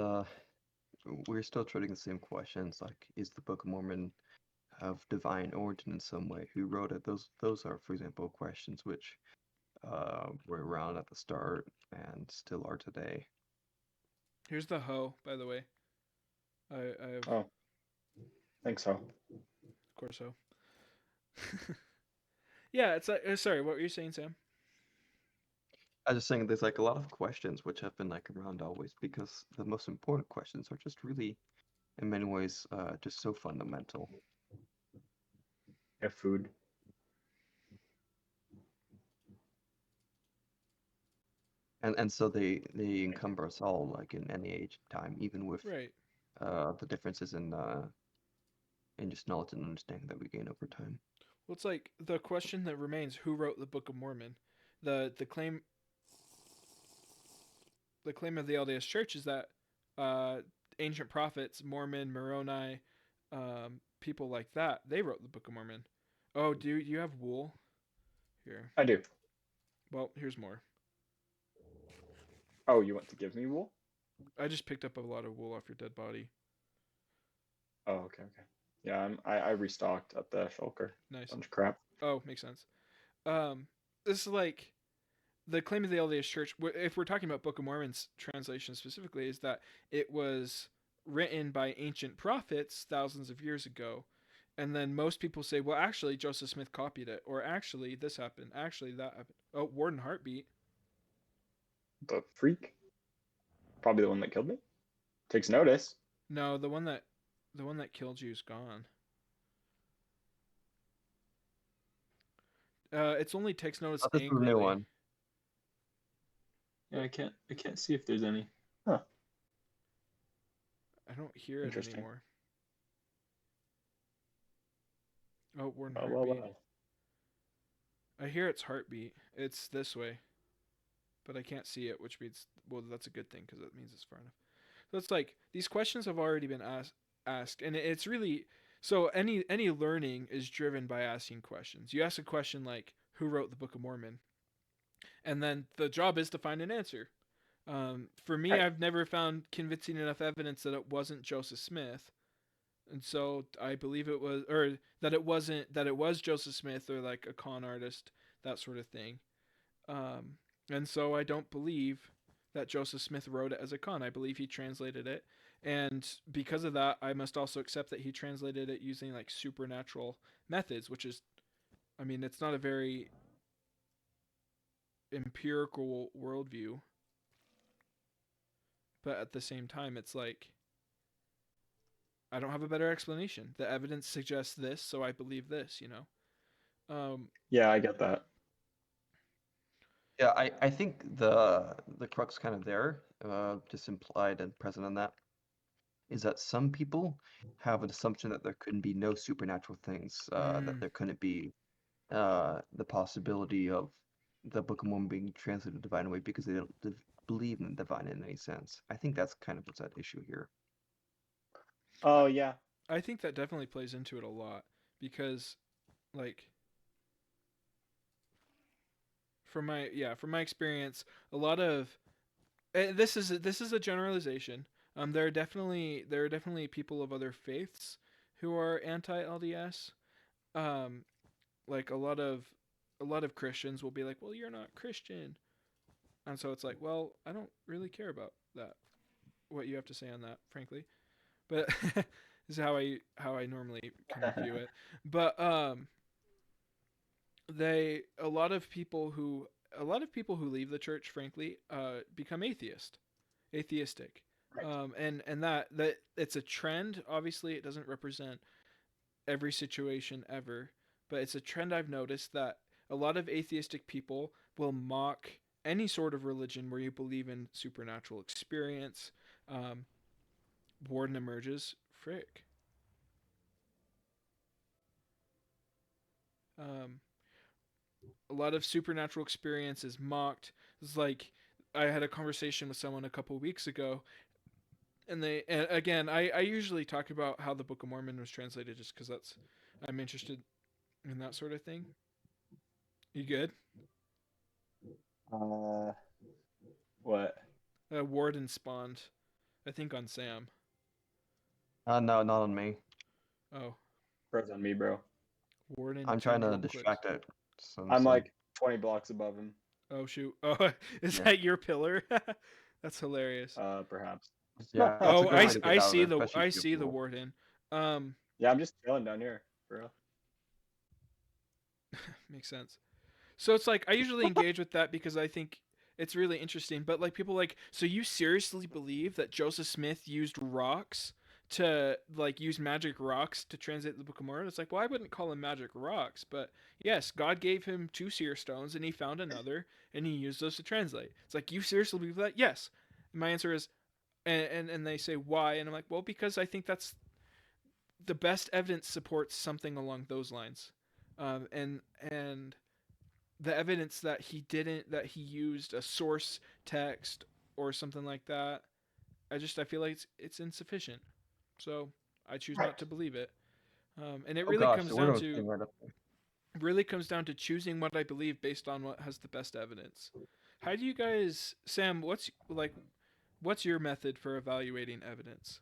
[SPEAKER 3] we're still treating the same questions, like is the Book of Mormon of divine origin in some way? Who wrote it? Those are, for example, questions which were around at the start and still are today.
[SPEAKER 1] Here's the hoe, by the way. I have,
[SPEAKER 2] Oh, think so.
[SPEAKER 1] of course, hoe. Yeah, it's like, sorry, what were you saying, Sam?
[SPEAKER 3] I was just saying there's like a lot of questions which have been like around always because the most important questions are just really, in many ways, just so fundamental.
[SPEAKER 2] Yeah, food.
[SPEAKER 3] And so they encumber us all like in any age of time, even with
[SPEAKER 1] Right.
[SPEAKER 3] the differences in just knowledge and understanding that we gain over time.
[SPEAKER 1] Well, it's like the question that remains: who wrote the Book of Mormon? The claim of the LDS Church is that ancient prophets, Mormon, Moroni, people like that, they wrote the Book of Mormon. Oh, do you have wool? Here.
[SPEAKER 2] I do.
[SPEAKER 1] Well, here's more.
[SPEAKER 2] Oh, you want to give me wool?
[SPEAKER 1] I just picked up a lot of wool off your dead body.
[SPEAKER 2] Oh, okay, okay. Yeah, I restocked at the shulker.
[SPEAKER 1] Nice.
[SPEAKER 2] Bunch of crap.
[SPEAKER 1] Oh, makes sense. Um, this is like the claim of the LDS Church. If we're talking about Book of Mormon's translation specifically, is that it was written by ancient prophets thousands of years ago, and then most people say, well, actually, Joseph Smith copied it, or actually, this happened, actually, that happened. Oh, Warden Heartbeat.
[SPEAKER 2] The freak? Probably the one that killed me. Takes notice.
[SPEAKER 1] No, the one that killed you is gone. It's only takes notice
[SPEAKER 3] Oh, this is a new
[SPEAKER 1] angrily.
[SPEAKER 3] one.
[SPEAKER 2] Yeah, I can't see if there's any. Huh.
[SPEAKER 1] I don't hear it
[SPEAKER 2] Interesting.
[SPEAKER 1] anymore. Oh, Warden
[SPEAKER 2] Oh, well,
[SPEAKER 1] Heartbeat.
[SPEAKER 2] well.
[SPEAKER 1] I hear its heartbeat. It's this way, but I can't see it, which means, well, that's a good thing because it means it's far enough. So it's like these questions have already been asked, and it's really so any learning is driven by asking questions. You ask a question like, "Who wrote the Book of Mormon?" and then the job is to find an answer. For me,
[SPEAKER 2] Right.
[SPEAKER 1] I've never found convincing enough evidence that it wasn't Joseph Smith, and so I believe it was, or that it wasn't, that it was Joseph Smith or like a con artist, that sort of thing. Um, and so I don't believe that Joseph Smith wrote it as a con. I believe he translated it. And because of that, I must also accept that he translated it using like supernatural methods, which is, I mean, it's not a very empirical worldview. But at the same time, it's like, I don't have a better explanation. The evidence suggests this, so I believe this, you know?
[SPEAKER 2] Yeah, I get that.
[SPEAKER 3] Yeah, I think the crux kind of there, just implied and present in that, is that some people have an assumption that there couldn't be no supernatural things, that
[SPEAKER 1] mm,
[SPEAKER 3] there couldn't be the possibility of the Book of Mormon being translated the divine way because they don't believe in the divine in any sense. I think that's kind of what's at issue here.
[SPEAKER 1] I,
[SPEAKER 2] Oh, yeah.
[SPEAKER 1] I think that definitely plays into it a lot because, like, from my experience, a lot of this is a generalization. There are definitely people of other faiths who are anti LDS. Um, like a lot of Christians will be like, "Well, you're not Christian," and so it's like, "Well, I don't really care about that. what you have to say on that, frankly. But this is how I normally kind of view it. But they a lot of people who leave the church, frankly, become atheistic,
[SPEAKER 2] Right.
[SPEAKER 1] and that it's a trend. Obviously, it doesn't represent every situation ever, but it's a trend I've noticed that a lot of atheistic people will mock any sort of religion where you believe in supernatural experience. Um, Warden emerges. Frick. Um, a lot of supernatural experience is mocked. It's like I had a conversation with someone a couple weeks ago, and again, I usually talk about how the Book of Mormon was translated just because I'm interested in that sort of thing. You good?
[SPEAKER 2] Uh, what?
[SPEAKER 1] Warden spawned, I think on Sam.
[SPEAKER 3] No, not on me.
[SPEAKER 1] Oh,
[SPEAKER 2] Froze on me, bro.
[SPEAKER 1] Warden
[SPEAKER 3] I'm
[SPEAKER 1] two
[SPEAKER 3] trying to
[SPEAKER 1] double clicks.
[SPEAKER 3] distract it.
[SPEAKER 2] I'm like 20 blocks above him.
[SPEAKER 1] Oh shoot! Oh, is
[SPEAKER 3] Yeah.
[SPEAKER 1] that your pillar? That's hilarious.
[SPEAKER 2] Perhaps.
[SPEAKER 3] Yeah, that's a
[SPEAKER 1] Oh,
[SPEAKER 3] good way to get
[SPEAKER 1] I
[SPEAKER 3] out of
[SPEAKER 1] see
[SPEAKER 3] it, especially
[SPEAKER 1] I
[SPEAKER 3] if you have
[SPEAKER 1] see the
[SPEAKER 3] wolf.
[SPEAKER 1] warden.
[SPEAKER 2] Yeah, I'm just chilling down here, bro.
[SPEAKER 1] Makes sense. So it's like I usually engage with that because I think it's really interesting. But like people like, so you seriously believe that Joseph Smith used rocks to like use magic rocks to translate the Book of Mormon? It's like, well, I wouldn't call them magic rocks, but yes, God gave him two seer stones and he found another and he used those to translate. It's like, you seriously believe that? Yes. And my answer is, and they say why, and I'm like, well, because I think that's the best evidence supports something along those lines, and the evidence that he used a source text or something like that, I feel like it's insufficient, so I choose not to
[SPEAKER 2] Right.
[SPEAKER 1] believe it. And it
[SPEAKER 3] Oh
[SPEAKER 1] really
[SPEAKER 3] gosh,
[SPEAKER 1] comes
[SPEAKER 3] the
[SPEAKER 1] down
[SPEAKER 3] window
[SPEAKER 1] to
[SPEAKER 3] came right up there.
[SPEAKER 1] choosing what I believe based on what has the best evidence. How do you guys, Sam? What's your method for evaluating evidence?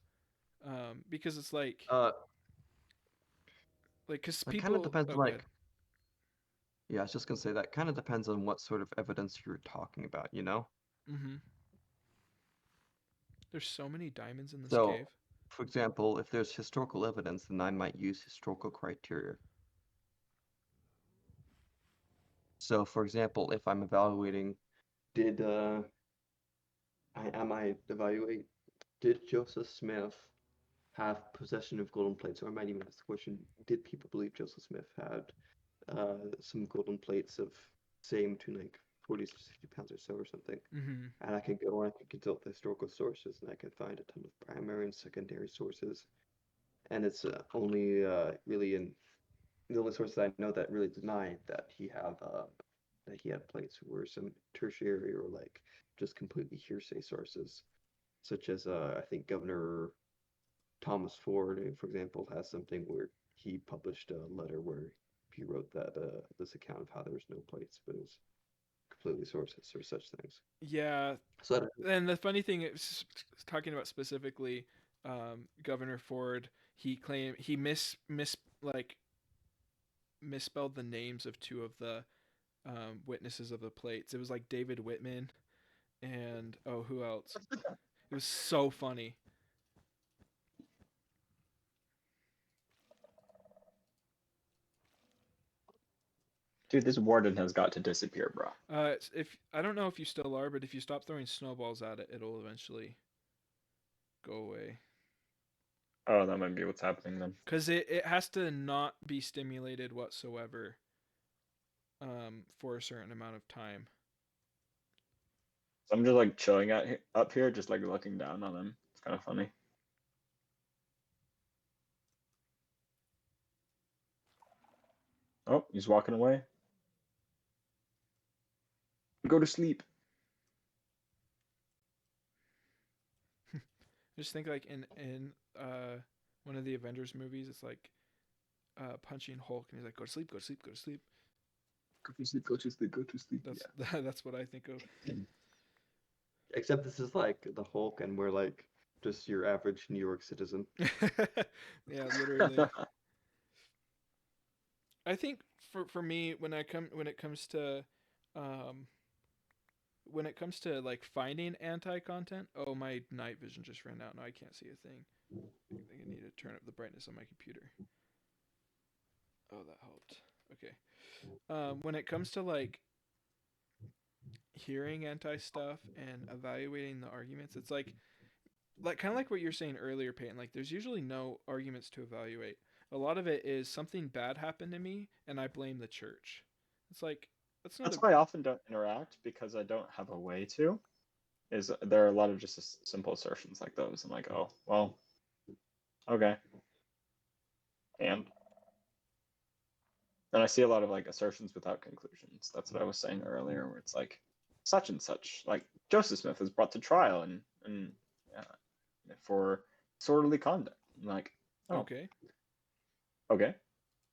[SPEAKER 1] Because it's
[SPEAKER 3] Uh,
[SPEAKER 1] because
[SPEAKER 3] that kind of
[SPEAKER 1] people.
[SPEAKER 3] depends
[SPEAKER 1] Oh,
[SPEAKER 3] on
[SPEAKER 1] go ahead.
[SPEAKER 3] like, yeah, I was just gonna say that kind of depends on what sort of evidence you're talking about, you know?
[SPEAKER 1] Mm-hmm. There's so many diamonds in this
[SPEAKER 3] So,
[SPEAKER 1] cave.
[SPEAKER 3] for example, if there's historical evidence, then I might use historical criteria. So, for example, if I'm evaluating, did I evaluate, did Joseph Smith have possession of golden plates? Or I might even ask the question, did people believe Joseph Smith had some golden plates of, say, between like 40 to 60 pounds or so or something?
[SPEAKER 1] Mm-hmm.
[SPEAKER 3] And I could go and I could consult the historical sources and I could find a ton of primary and secondary sources. And it's only really in the only sources I know that really deny that he had plates were some tertiary or like just completely hearsay sources, such as I think Governor Thomas Ford, for example, has something where he published a letter where he wrote that this account of how there was no plates, but it was completely sourceless or such things.
[SPEAKER 1] Yeah,
[SPEAKER 3] So that,
[SPEAKER 1] and the funny thing is, talking about specifically Governor Ford, he claimed he like misspelled the names of two of the witnesses of the plates. It was like David Whitman and oh, who else? It was so funny.
[SPEAKER 2] Dude, this warden has got to disappear, bro.
[SPEAKER 1] If I don't know if you still are, but if you stop throwing snowballs at it, it'll eventually go away.
[SPEAKER 2] Oh, that might be what's happening then.
[SPEAKER 1] Because it has to not be stimulated whatsoever for a certain amount of time.
[SPEAKER 2] So I'm just like chilling up here, just like looking down on him. It's kind of funny. Oh, he's walking away. Go to sleep.
[SPEAKER 1] Just think like in one of the Avengers movies, it's like punching Hulk, and he's like, "Go to sleep, go to sleep, go to sleep."
[SPEAKER 2] Go to sleep. Go to sleep. Go to sleep.
[SPEAKER 1] That's
[SPEAKER 2] Yeah.
[SPEAKER 1] that's what I think of.
[SPEAKER 3] except this is like the Hulk, and we're like just your average New York citizen.
[SPEAKER 1] Yeah, literally. I think for me when it comes to um, when it comes to like finding anti-content, oh, my night vision just ran out. Now I can't see a thing. I think I need to turn up the brightness on my computer. Oh, that helped. Okay. When it comes to like hearing anti stuff and evaluating the arguments, it's like kind of like what you're saying earlier, Peyton. Like, there's usually no arguments to evaluate. A lot of it is something bad happened to me, and I blame the church. It's like
[SPEAKER 2] That's why I often don't interact, because I don't have a way to. Is there are a lot of just simple assertions like those. I'm like, oh, well, okay. And I see a lot of like assertions without conclusions. That's what I was saying earlier, where it's like such and such, like Joseph Smith was brought to trial and for disorderly conduct. I'm like, oh,
[SPEAKER 1] okay.
[SPEAKER 2] okay,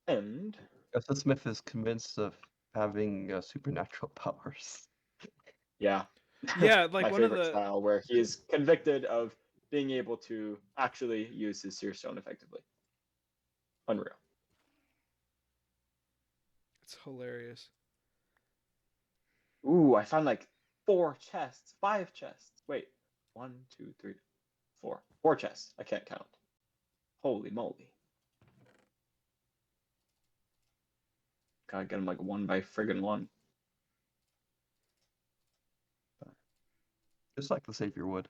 [SPEAKER 2] and
[SPEAKER 3] Joseph Smith is convinced of having supernatural powers.
[SPEAKER 2] yeah,
[SPEAKER 1] Yeah, like
[SPEAKER 2] my
[SPEAKER 1] one of
[SPEAKER 2] favorite
[SPEAKER 1] the
[SPEAKER 2] style, where he is convicted of being able to actually use his seer stone effectively. Unreal.
[SPEAKER 1] it's hilarious.
[SPEAKER 2] Ooh, I found like 5 chests. Wait, 1, 2, 3, 4. 4 chests. I can't count. Holy moly. Gotta get them like one by friggin' one.
[SPEAKER 3] Just like the Savior would.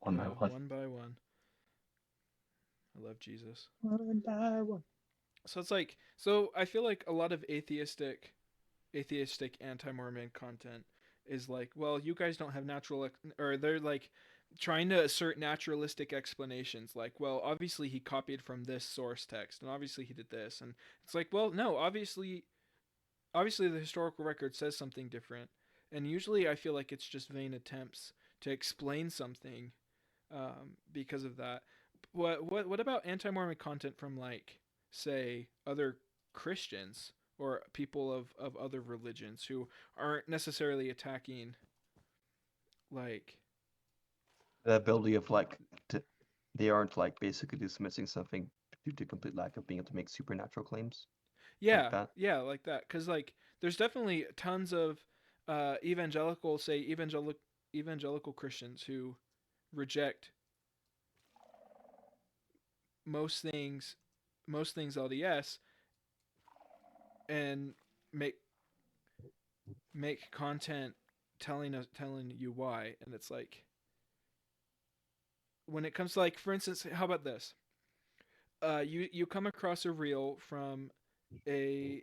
[SPEAKER 2] One by
[SPEAKER 1] Wow,
[SPEAKER 2] one.
[SPEAKER 1] one by one. I love Jesus.
[SPEAKER 2] One by one.
[SPEAKER 1] So it's like, so I feel like a lot of atheistic anti-Mormon content is like, well, you guys don't have or they're like trying to assert naturalistic explanations, like, well, obviously he copied from this source text, and obviously he did this, and it's like, well, no, obviously the historical record says something different, and usually I feel like it's just vain attempts to explain something because of that. What about anti-Mormon content from, like, say, other Christians or people of other religions who aren't necessarily attacking, like,
[SPEAKER 3] The ability of they aren't like basically dismissing something due to complete lack of being able to make supernatural claims like
[SPEAKER 1] yeah,
[SPEAKER 3] that.
[SPEAKER 1] yeah, like that, because like there's definitely tons of evangelical Christians who reject most things LDS, and make content telling you why. And it's like, when it comes to, like, for instance, how about this? You come across a reel from a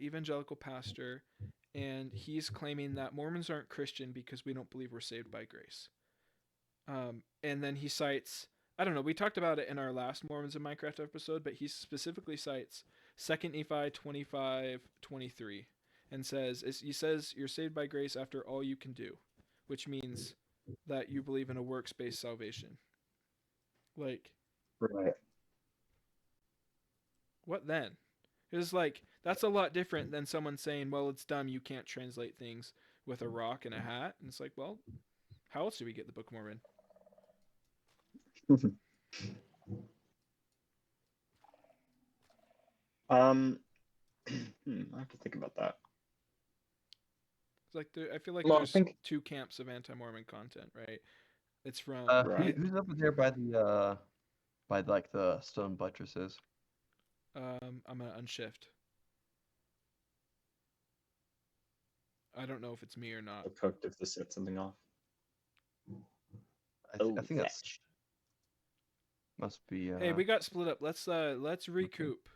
[SPEAKER 1] evangelical pastor, and he's claiming that Mormons aren't Christian because we don't believe we're saved by grace. And then he cites, I don't know, we talked about it in our last Mormons in Minecraft episode, but he specifically cites 2 Nephi 25:23 and he says you're saved by grace after all you can do, which means that you believe in a works-based salvation. Like,
[SPEAKER 2] Right.
[SPEAKER 1] what then? It's like, that's a lot different than someone saying, well, it's dumb, you can't translate things with a rock and a hat. And it's like, well, how else do we get the Book of Mormon?
[SPEAKER 2] I have to think about that.
[SPEAKER 1] It's like, I feel like
[SPEAKER 2] Well, I
[SPEAKER 1] there's
[SPEAKER 2] think
[SPEAKER 1] two camps of anti-Mormon content, right? It's from
[SPEAKER 2] Right.
[SPEAKER 3] Who's over there by the like the stone buttresses?
[SPEAKER 1] I'm gonna unshift. I don't know if it's me or not.
[SPEAKER 2] I cooked if this set something off.
[SPEAKER 3] I think that's
[SPEAKER 2] fetch.
[SPEAKER 3] must be.
[SPEAKER 1] Hey, we got split up. Let's recoup,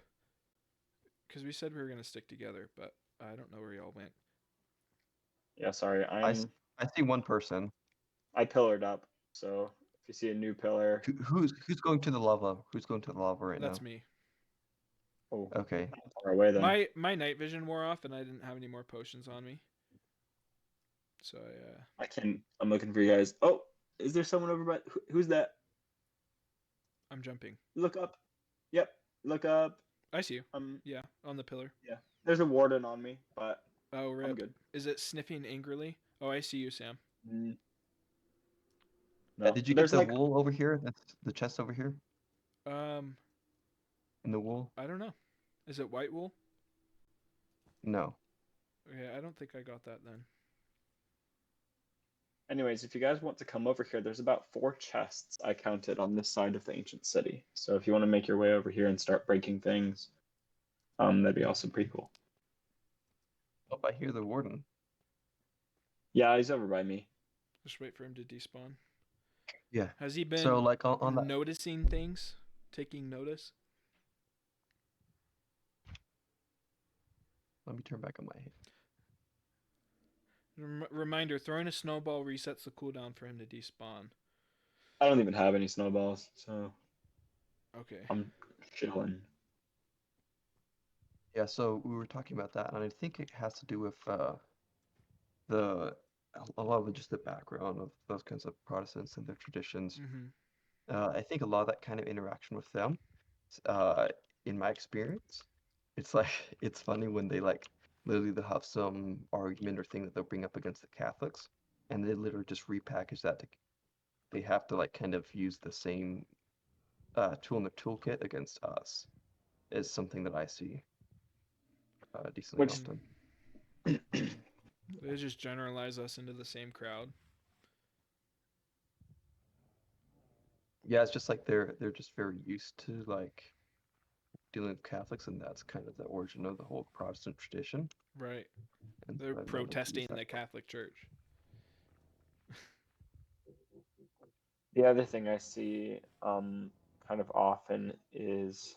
[SPEAKER 1] because we said we were gonna stick together, but I don't know where y'all went.
[SPEAKER 2] Yeah, sorry.
[SPEAKER 3] I see one person.
[SPEAKER 2] I pillared up, so if you see a new pillar,
[SPEAKER 3] Who's going to the lava? Who's going to the lava right
[SPEAKER 1] That's
[SPEAKER 3] now?
[SPEAKER 1] me.
[SPEAKER 2] oh,
[SPEAKER 3] Okay.
[SPEAKER 2] far away then.
[SPEAKER 1] My night vision wore off, and I didn't have any more potions on me. So
[SPEAKER 2] I'm looking for you guys. Oh, is there someone over by? Who's that?
[SPEAKER 1] I'm jumping.
[SPEAKER 2] Look up. Yep, look up.
[SPEAKER 1] I see you. Yeah, on the pillar.
[SPEAKER 2] Yeah, there's a warden on me, but
[SPEAKER 1] Oh, rip.
[SPEAKER 2] I'm good.
[SPEAKER 1] Is it sniffing angrily? Oh, I see you, Sam.
[SPEAKER 2] No,
[SPEAKER 3] Did you get
[SPEAKER 2] there's
[SPEAKER 3] the
[SPEAKER 2] like
[SPEAKER 3] wool over here? That's the chest over here
[SPEAKER 1] Um,
[SPEAKER 3] in the wool.
[SPEAKER 1] I don't know. Is it white wool?
[SPEAKER 3] No.
[SPEAKER 1] Okay, I don't think I got that then.
[SPEAKER 2] Anyways, if you guys want to come over here, there's about 4 chests I counted on this side of the ancient city. So if you want to make your way over here and start breaking things, that'd be also pretty cool.
[SPEAKER 3] Oh, I hear the warden.
[SPEAKER 2] Yeah, he's over by me.
[SPEAKER 1] Just wait for him to despawn.
[SPEAKER 3] Yeah.
[SPEAKER 1] Has he
[SPEAKER 3] So
[SPEAKER 1] been
[SPEAKER 3] like on that.
[SPEAKER 1] noticing things? Taking notice?
[SPEAKER 3] Let me turn back on my.
[SPEAKER 1] Reminder, throwing a snowball resets the cooldown for him to despawn.
[SPEAKER 2] I don't even have any snowballs, so
[SPEAKER 1] Okay.
[SPEAKER 2] I'm chilling.
[SPEAKER 3] Yeah. So we were talking about that, and I think it has to do with the a lot of just the background of those kinds of Protestants and their traditions. I think a lot of that kind of interaction with them, uh, in my experience, it's like it's funny when they like literally they'll have some argument or thing that they'll bring up against the Catholics, and they literally just repackage that to they have to like kind of use the same tool in the toolkit against us is something that I see decently
[SPEAKER 2] Which
[SPEAKER 3] often.
[SPEAKER 1] They just generalize us into the same crowd.
[SPEAKER 3] Yeah, it's just like they're just very used to like dealing with Catholics, and that's kind of the origin of the whole Protestant tradition.
[SPEAKER 1] Right.
[SPEAKER 3] And
[SPEAKER 1] They're
[SPEAKER 3] so I've known them to use
[SPEAKER 1] protesting
[SPEAKER 3] that.
[SPEAKER 1] the Catholic Church.
[SPEAKER 2] the other thing I see kind of often is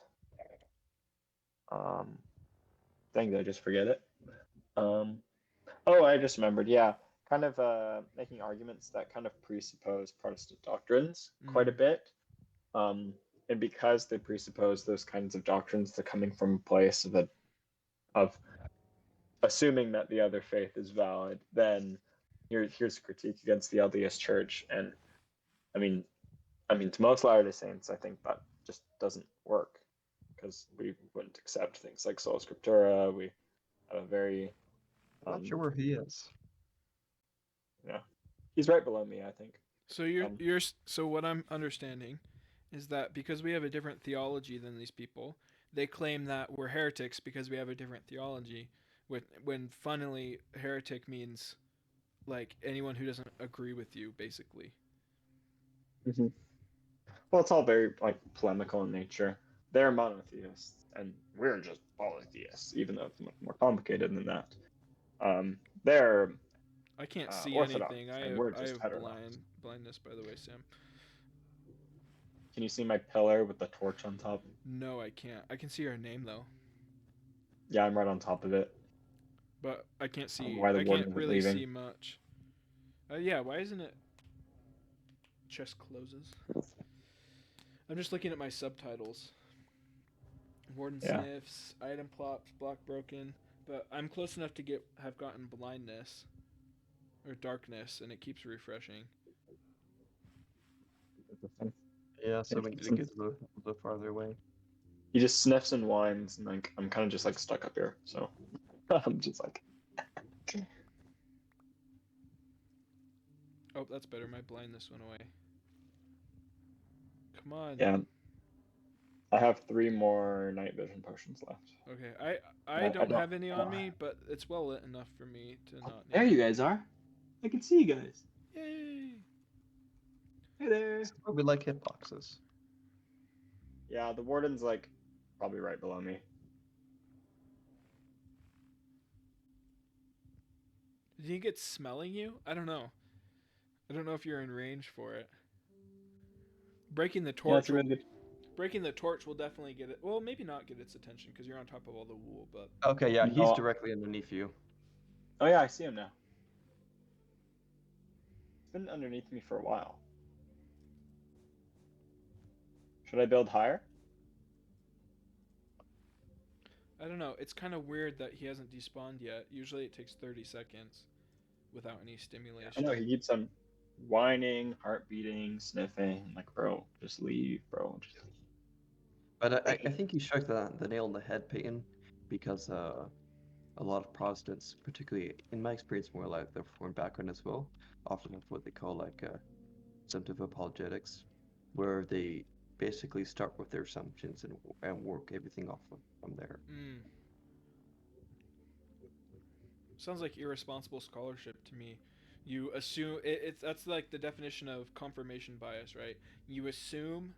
[SPEAKER 2] dang, did I just forget it? Oh, I just remembered. Yeah, kind of making arguments that kind of presuppose Protestant doctrines quite a bit. And because they presuppose those kinds of doctrines, they're coming from a place of assuming that the other faith is valid. Then here's a critique against the LDS Church, and I mean, to most Latter-day Saints, I think that just doesn't work because we wouldn't accept things like sola scriptura. We have a very
[SPEAKER 3] I'm not sure where he is.
[SPEAKER 2] yeah, he's right below me, I think.
[SPEAKER 1] So so what I'm understanding is that because we have a different theology than these people, they claim that we're heretics because we have a different theology. When funnily heretic means like anyone who doesn't agree with you, basically.
[SPEAKER 2] Mm-hmm. Well, it's all very like polemical in nature. They're monotheists, and we're just polytheists, even though it's much more complicated than that. They're
[SPEAKER 1] I can't see
[SPEAKER 2] Orthodox,
[SPEAKER 1] anything.
[SPEAKER 2] and we're
[SPEAKER 1] I
[SPEAKER 2] just
[SPEAKER 1] have
[SPEAKER 2] heterodox.
[SPEAKER 1] blindness, by the way, Sam.
[SPEAKER 2] Can you see my pillar with the torch on top?
[SPEAKER 1] No, I can't. I can see her name though,
[SPEAKER 2] Yeah, I'm right on top of it.
[SPEAKER 1] but I can't see.
[SPEAKER 2] Why the
[SPEAKER 1] I can't
[SPEAKER 2] warden isn't
[SPEAKER 1] really
[SPEAKER 2] leaving?
[SPEAKER 1] see much. Yeah, why isn't it? Chest closes. I'm just looking at my subtitles. Warden
[SPEAKER 2] Yeah.
[SPEAKER 1] sniffs, item plops, block broken, but I'm close enough to have gotten blindness or darkness, and it keeps refreshing.
[SPEAKER 3] Yeah, so we need to get a little farther away.
[SPEAKER 2] He just sniffs and whines, and like I'm kind of just like stuck up here, so I'm just like.
[SPEAKER 1] Oh, that's better. My blindness went away. Come on.
[SPEAKER 2] Yeah. I have 3 more night vision potions left.
[SPEAKER 1] Okay, I don't have any on me, but it's well lit enough for me to not need.
[SPEAKER 2] There you guys are. I can see you guys.
[SPEAKER 1] Yay!
[SPEAKER 2] Hey there.
[SPEAKER 3] We like hitboxes.
[SPEAKER 2] Yeah, the warden's like probably right below me.
[SPEAKER 1] Did he get smelling you? I don't know. I don't know if you're in range for it. Breaking the torch.
[SPEAKER 2] Yeah, really good.
[SPEAKER 1] Breaking the torch will definitely get it. Well, maybe not get its attention because you're on top of all the wool, but.
[SPEAKER 3] Okay, yeah,
[SPEAKER 2] No.
[SPEAKER 3] he's directly underneath you.
[SPEAKER 2] Oh yeah, I see him now. It's been underneath me for a while. Should I build higher?
[SPEAKER 1] I don't know. It's kind of weird that he hasn't despawned yet. Usually it takes 30 seconds without any stimulation.
[SPEAKER 2] I know he keeps on whining, heart beating, sniffing. I'm like, bro, just leave, bro. Just leave.
[SPEAKER 3] But I think you struck the nail on the head, Peyton, because a lot of Protestants, particularly in my experience, more like the Reformed background as well, often have what they call like assumptive apologetics, where they basically start with their assumptions and work everything off from there.
[SPEAKER 1] Sounds like irresponsible scholarship to me. You assume it's that's like the definition of confirmation bias, right? You assume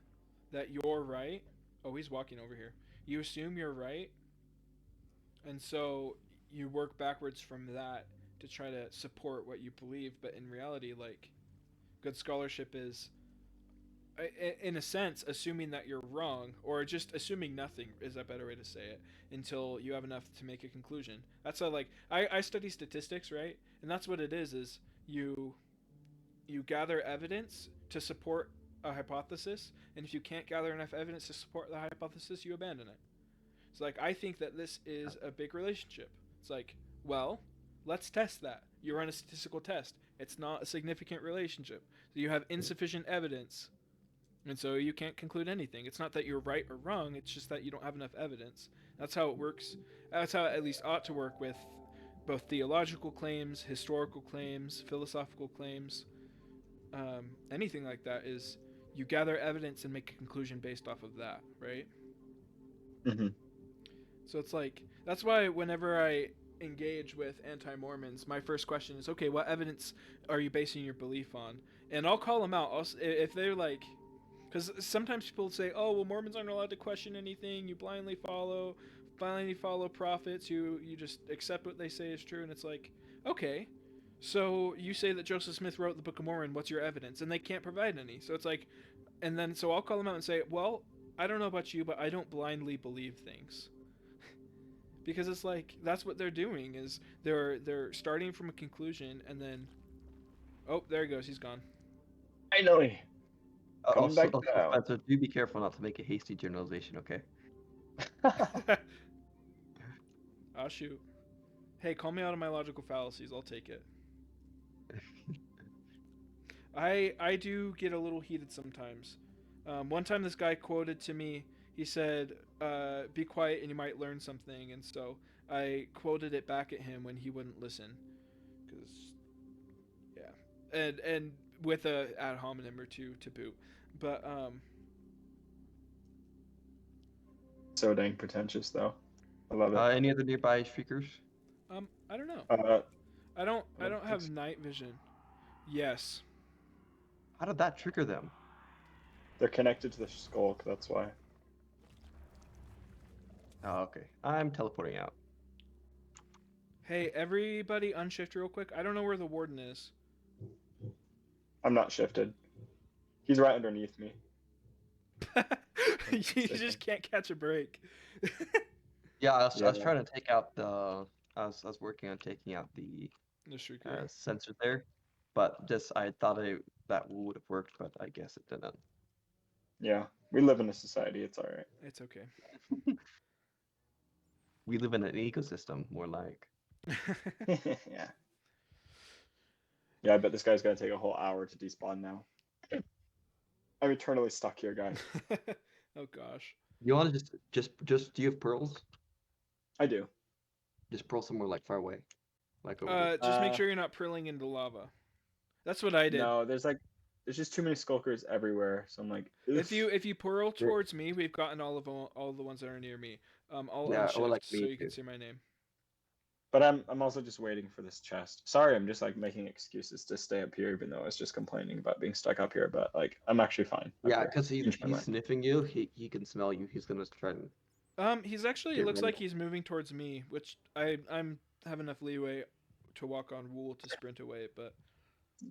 [SPEAKER 1] that you're right. Oh, he's walking over here. You assume you're right, and so you work backwards from that to try to support what you believe. But in reality, like good scholarship is, in a sense, assuming that you're wrong, or just assuming nothing is a better way to say it, until you have enough to make a conclusion. That's how, like, I study statistics, right? And that's what it is you you gather evidence to support a hypothesis, and if you can't gather enough evidence to support the hypothesis, you abandon it. It's like, I think that this is a big relationship. It's like, well, let's test that. You run a statistical test. It's not a significant relationship. So you have insufficient evidence, and so you can't conclude anything. It's not that you're right or wrong, it's just that you don't have enough evidence. That's how it works. That's how it at least ought to work with both theological claims, historical claims, philosophical claims, anything like that. Is you gather evidence and make a conclusion based off of that, right?
[SPEAKER 2] Hmm.
[SPEAKER 1] So it's like, that's why whenever I engage with anti-Mormons, my first question is, okay, what evidence are you basing your belief on? And I'll call them out. If they're like, because sometimes people say, oh, well, Mormons aren't allowed to question anything. You blindly follow prophets. You just accept what they say is true. And it's like, okay, so you say that Joseph Smith wrote the Book of Mormon. What's your evidence? And they can't provide any. So it's like, and then so I'll call them out and say, well, I don't know about you, but I don't blindly believe things. Because it's like, that's what they're doing, is they're starting from a conclusion, and then, oh, there he goes, he's gone.
[SPEAKER 2] Finally, coming
[SPEAKER 3] Also,
[SPEAKER 2] back down.
[SPEAKER 3] Spencer, do be careful not to make a hasty generalization, okay?
[SPEAKER 1] I'll shoot. Hey, call me out of my logical fallacies. I'll take it. I do get a little heated sometimes. One time this guy quoted to me, he said, be quiet and you might learn something. And so I quoted it back at him when he wouldn't listen. Because, yeah. And with a ad hominem or two to boot. But,
[SPEAKER 2] So dang pretentious, though. I love it.
[SPEAKER 3] Any other nearby shriekers?
[SPEAKER 1] I don't know. I
[SPEAKER 2] I
[SPEAKER 1] don't
[SPEAKER 2] don't
[SPEAKER 1] have
[SPEAKER 2] think so.
[SPEAKER 1] night vision. Yes.
[SPEAKER 3] How did that trigger them?
[SPEAKER 2] They're connected to the skulk, that's why.
[SPEAKER 3] Oh, okay. I'm teleporting out.
[SPEAKER 1] Hey, everybody unshift real quick. I don't know where the warden is.
[SPEAKER 2] I'm not shifted. He's right underneath me.
[SPEAKER 1] You just can't catch a break.
[SPEAKER 3] Yeah, I was
[SPEAKER 2] Yeah.
[SPEAKER 3] trying to take out the. I was working on taking out the
[SPEAKER 1] The shrieker.
[SPEAKER 3] sensor there, but just I thought that would have worked, but I guess it didn't.
[SPEAKER 2] Yeah, we live in a society. It's all right.
[SPEAKER 1] It's okay.
[SPEAKER 3] We live in an ecosystem, more like.
[SPEAKER 2] Yeah. Yeah, I bet this guy's gonna take a whole hour to despawn now. I'm eternally stuck here, guys.
[SPEAKER 1] Oh gosh.
[SPEAKER 3] You want to just do you have pearls?
[SPEAKER 2] I do.
[SPEAKER 3] Just pearl somewhere like far away, like over there.
[SPEAKER 1] Just make sure you're not prilling into lava. That's what I did.
[SPEAKER 2] No, there's just too many skulkers everywhere. So I'm like,
[SPEAKER 1] If you pearl
[SPEAKER 3] You're-
[SPEAKER 1] towards me, we've gotten all the ones that are near me. I'll
[SPEAKER 3] Yeah, or
[SPEAKER 1] unshift
[SPEAKER 3] like
[SPEAKER 1] so
[SPEAKER 3] me
[SPEAKER 1] you can
[SPEAKER 3] too.
[SPEAKER 1] see my name.
[SPEAKER 2] But I'm also just waiting for this chest. Sorry, I'm just like making excuses to stay up here, even though I was just complaining about being stuck up here. But like, I'm actually fine. up
[SPEAKER 3] Yeah,
[SPEAKER 2] here.
[SPEAKER 3] because
[SPEAKER 2] Change my
[SPEAKER 3] he's
[SPEAKER 2] mind.
[SPEAKER 3] sniffing you. He can smell you. He's gonna try to
[SPEAKER 1] He's actually, it
[SPEAKER 3] get
[SPEAKER 1] looks
[SPEAKER 3] rid
[SPEAKER 1] like
[SPEAKER 3] of.
[SPEAKER 1] he's moving towards me, which I'm have enough leeway to walk on wool to sprint away, but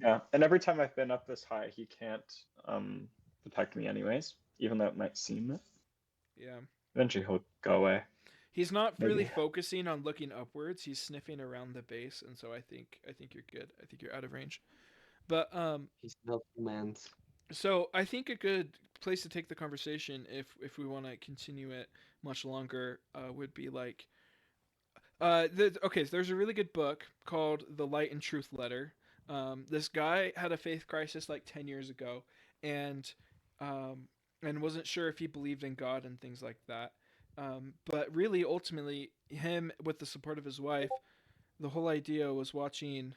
[SPEAKER 2] Yeah, and every time I've been up this high, he can't detect me anyways, even though it might seem it.
[SPEAKER 1] yeah.
[SPEAKER 2] Eventually he'll go away.
[SPEAKER 1] He's not
[SPEAKER 2] Maybe.
[SPEAKER 1] really focusing on looking upwards. He's sniffing around the base, and so I think you're good. I think you're out of range. But
[SPEAKER 3] He smells humans.
[SPEAKER 1] so I think a good place to take the conversation, if we want to continue it much longer, would be like, okay. So there's a really good book called The Light and Truth Letter. This guy had a faith crisis like 10 years ago, and um, and wasn't sure if he believed in God and things like that. But really, ultimately, him with the support of his wife, the whole idea was watching.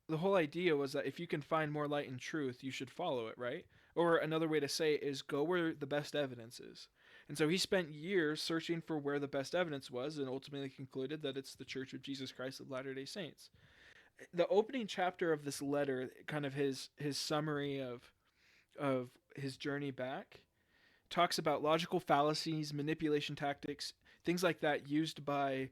[SPEAKER 1] The whole idea was that if you can find more light and truth, you should follow it, right? Or another way to say it is go where the best evidence is. And so he spent years searching for where the best evidence was and ultimately concluded that it's the Church of Jesus Christ of Latter-day Saints. The opening chapter of this letter, kind of his summary of his journey back, talks about logical fallacies, manipulation tactics, things like that used by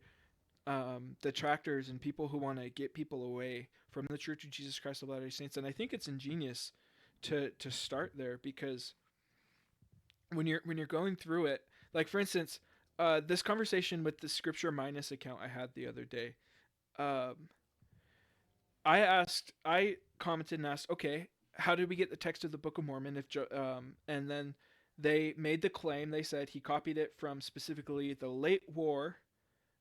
[SPEAKER 1] detractors and people who want to get people away from the Church of Jesus Christ of Latter-day Saints. And I think it's ingenious to start there, because when you're going through it, like for instance, this conversation with the Scripture Minus account I had the other day, um, I commented and asked, okay, how did we get the text of the Book of Mormon? And then they made the claim. They said he copied it from specifically the Late War,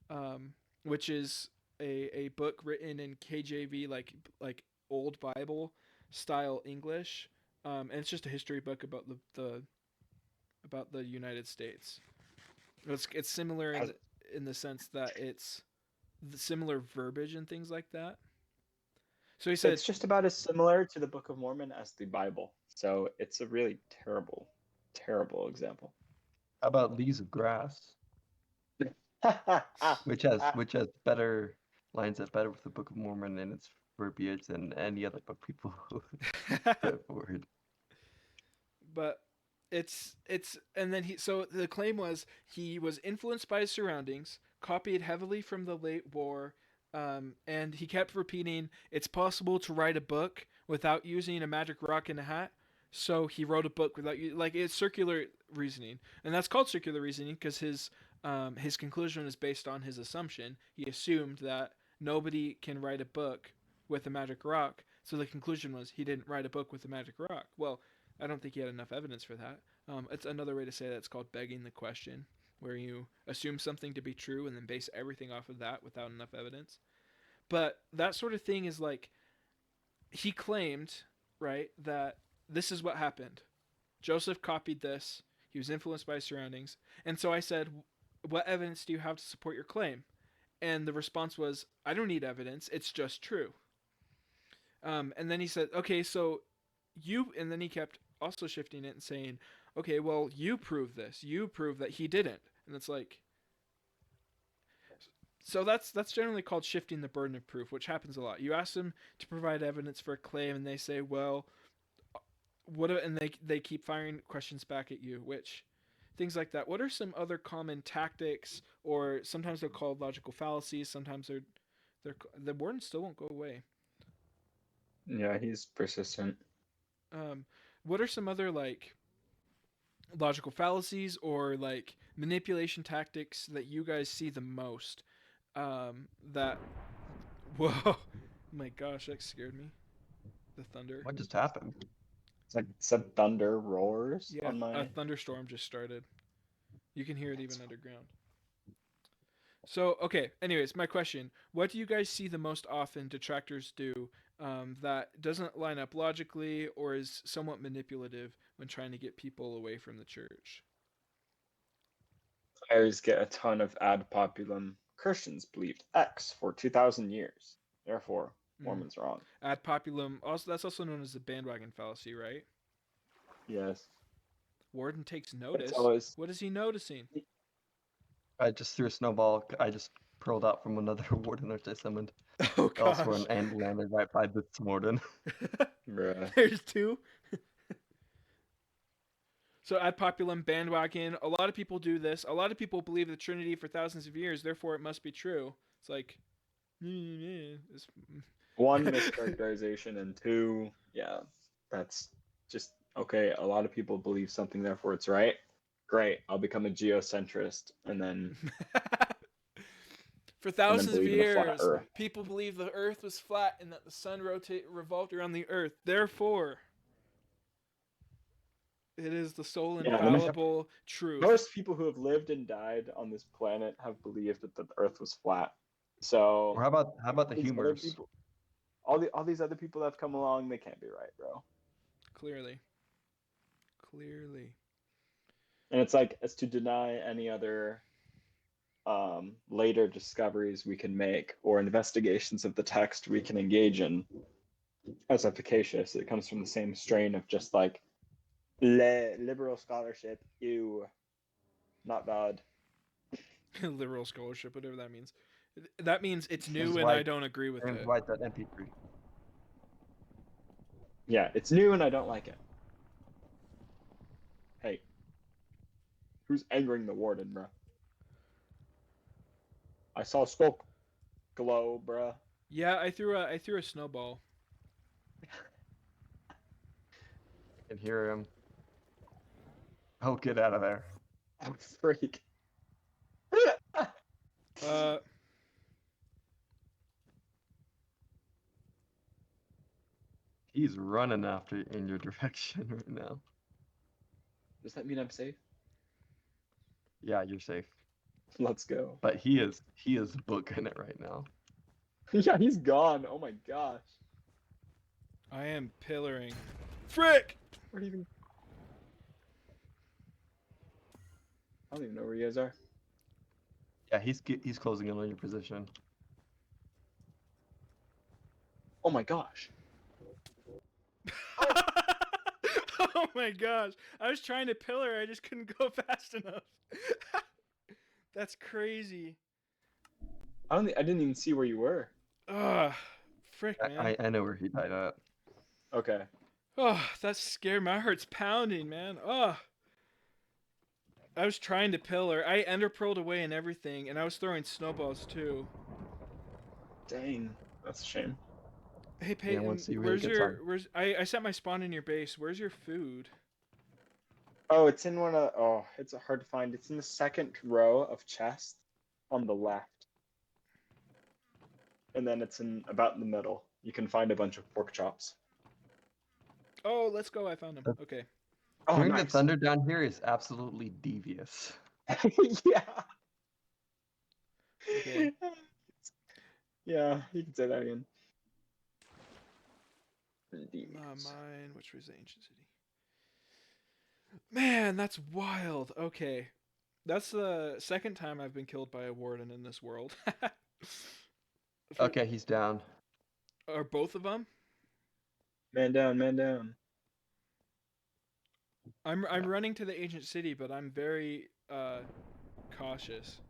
[SPEAKER 1] um, which is a book written in KJV, like old Bible style English, and it's just a history book about the United States. It's similar in the sense that it's the similar verbiage and things like that. So he said
[SPEAKER 2] It's just about as similar to the Book of Mormon as the Bible. So it's a really terrible, terrible example.
[SPEAKER 3] How about Leaves of Grass, which has better lines up better with the Book of Mormon and its verbiage than any other book people put forward.
[SPEAKER 1] but it's and then so the claim was he was influenced by his surroundings, copied heavily from the Late War, and he kept repeating, it's possible to write a book without using a magic rock in a hat. So he wrote a book without like, it's circular reasoning, and that's called circular reasoning because his conclusion is based on his assumption. He assumed that nobody can write a book with a magic rock, so the conclusion was he didn't write a book with a magic rock. Well, I don't think he had enough evidence for that. It's another way to say that. It's called begging the question, where you assume something to be true and then base everything off of that without enough evidence. But that sort of thing is like, he claimed, right, that this is what happened. Joseph copied this. He was influenced by his surroundings. And so I said, what evidence do you have to support your claim? And the response was, I don't need evidence. It's just true. And then he said, okay, so and then he kept also shifting it and saying, okay, well, you prove this. You prove that he didn't. And it's like, so that's generally called shifting the burden of proof, which happens a lot. You ask them to provide evidence for a claim, and they say, well, and they keep firing questions back at you, which things like that. What are some other common tactics, or sometimes they're called logical fallacies, sometimes the warden still won't go away.
[SPEAKER 2] Yeah, he's persistent.
[SPEAKER 1] What are some other like logical fallacies or like manipulation tactics that you guys see the most? That whoa, my gosh, that scared me. The thunder.
[SPEAKER 3] What just happened?
[SPEAKER 2] It's like some thunder roars
[SPEAKER 1] Yeah,
[SPEAKER 2] on my.
[SPEAKER 1] a thunderstorm just started. You can hear it even underground. So, okay, anyways, my question. What do you guys see the most often detractors do that doesn't line up logically or is somewhat manipulative when trying to get people away from the church?
[SPEAKER 2] I always get a ton of ad populum. Christians believed X for 2,000 years. Therefore, Mormons wrong.
[SPEAKER 1] Ad populum, also that's also known as the bandwagon fallacy, right?
[SPEAKER 2] Yes.
[SPEAKER 1] Warden takes notice.
[SPEAKER 2] Always...
[SPEAKER 1] What is he noticing?
[SPEAKER 3] I just threw a snowball. I just curled out from another warden that I summoned.
[SPEAKER 1] Oh gosh.
[SPEAKER 3] Also and landed right by this warden.
[SPEAKER 2] Bruh.
[SPEAKER 1] There's two. So ad populum, bandwagon. A lot of people do this. A lot of people believe the Trinity for thousands of years, therefore it must be true. It's like,
[SPEAKER 2] one, mischaracterization, and two, yeah, that's just okay. A lot of people believe something, therefore it's right. Great, I'll become a geocentrist, and then
[SPEAKER 1] for thousands of years,
[SPEAKER 2] Earth.
[SPEAKER 1] People believed the Earth was flat and that the sun revolved around the Earth. Therefore, it is the sole infallible truth.
[SPEAKER 2] Most people who have lived and died on this planet have believed that the Earth was flat. So,
[SPEAKER 3] or how about the humors?
[SPEAKER 2] All these other people that have come along, they can't be right, bro.
[SPEAKER 1] Clearly.
[SPEAKER 2] And it's like, as to deny any other later discoveries we can make or investigations of the text we can engage in as efficacious. It comes from the same strain of just like liberal scholarship. Ew. Not valid.
[SPEAKER 1] Liberal scholarship, whatever that means. That means it's
[SPEAKER 3] James
[SPEAKER 1] new and I
[SPEAKER 3] White-
[SPEAKER 1] don't agree with
[SPEAKER 3] James
[SPEAKER 1] it.
[SPEAKER 3] White, that MP3.
[SPEAKER 2] Yeah, it's new and I don't like it. Hey, who's angering the warden, bruh? I saw smoke glow, bruh.
[SPEAKER 1] Yeah, I threw a snowball.
[SPEAKER 3] I can hear him. Oh, get out of there.
[SPEAKER 2] I'm a freak.
[SPEAKER 1] Uh,
[SPEAKER 3] He's running after in your direction right now.
[SPEAKER 2] Does that mean I'm safe?
[SPEAKER 3] Yeah, you're safe.
[SPEAKER 2] Let's go.
[SPEAKER 3] But he is booking it right now.
[SPEAKER 2] Yeah, he's gone. Oh my gosh.
[SPEAKER 1] I am pillaring. Frick!
[SPEAKER 2] Where do you even? I don't even know where you guys are.
[SPEAKER 3] Yeah, he's closing in on your position.
[SPEAKER 2] Oh my gosh.
[SPEAKER 1] Oh my gosh! I was trying to pillar, I just couldn't go fast enough. That's crazy.
[SPEAKER 2] I didn't even see where you were.
[SPEAKER 1] Ugh, frick, man.
[SPEAKER 3] I know where he died at.
[SPEAKER 2] Okay.
[SPEAKER 1] Oh, that scared my heart's pounding, man. Oh. I was trying to pillar. I ender pearled away and everything, and I was throwing snowballs too.
[SPEAKER 2] Dang. That's a shame.
[SPEAKER 1] Hey Peyton,
[SPEAKER 3] let's see where
[SPEAKER 1] where's
[SPEAKER 3] it gets
[SPEAKER 1] your
[SPEAKER 3] on.
[SPEAKER 1] where's I set my spawn in your base. Where's your food?
[SPEAKER 2] Oh, it's in one of. Oh, it's hard to find. It's in the second row of chests on the left. And then it's in about in the middle. You can find a bunch of pork chops.
[SPEAKER 1] Oh, let's go. I found him. Okay.
[SPEAKER 2] Oh,
[SPEAKER 3] Hearing the
[SPEAKER 2] nice.
[SPEAKER 3] thunder down here is absolutely devious.
[SPEAKER 2] Yeah.
[SPEAKER 1] Okay.
[SPEAKER 2] Yeah, you can say that again.
[SPEAKER 1] Mine, which was the ancient city. Man, that's wild. Okay. That's the second time I've been killed by a warden in this world.
[SPEAKER 3] Okay, he's down.
[SPEAKER 1] Are both of them?
[SPEAKER 2] Man down, man down.
[SPEAKER 1] I'm
[SPEAKER 3] Yeah.
[SPEAKER 1] running to the ancient city, but I'm very cautious.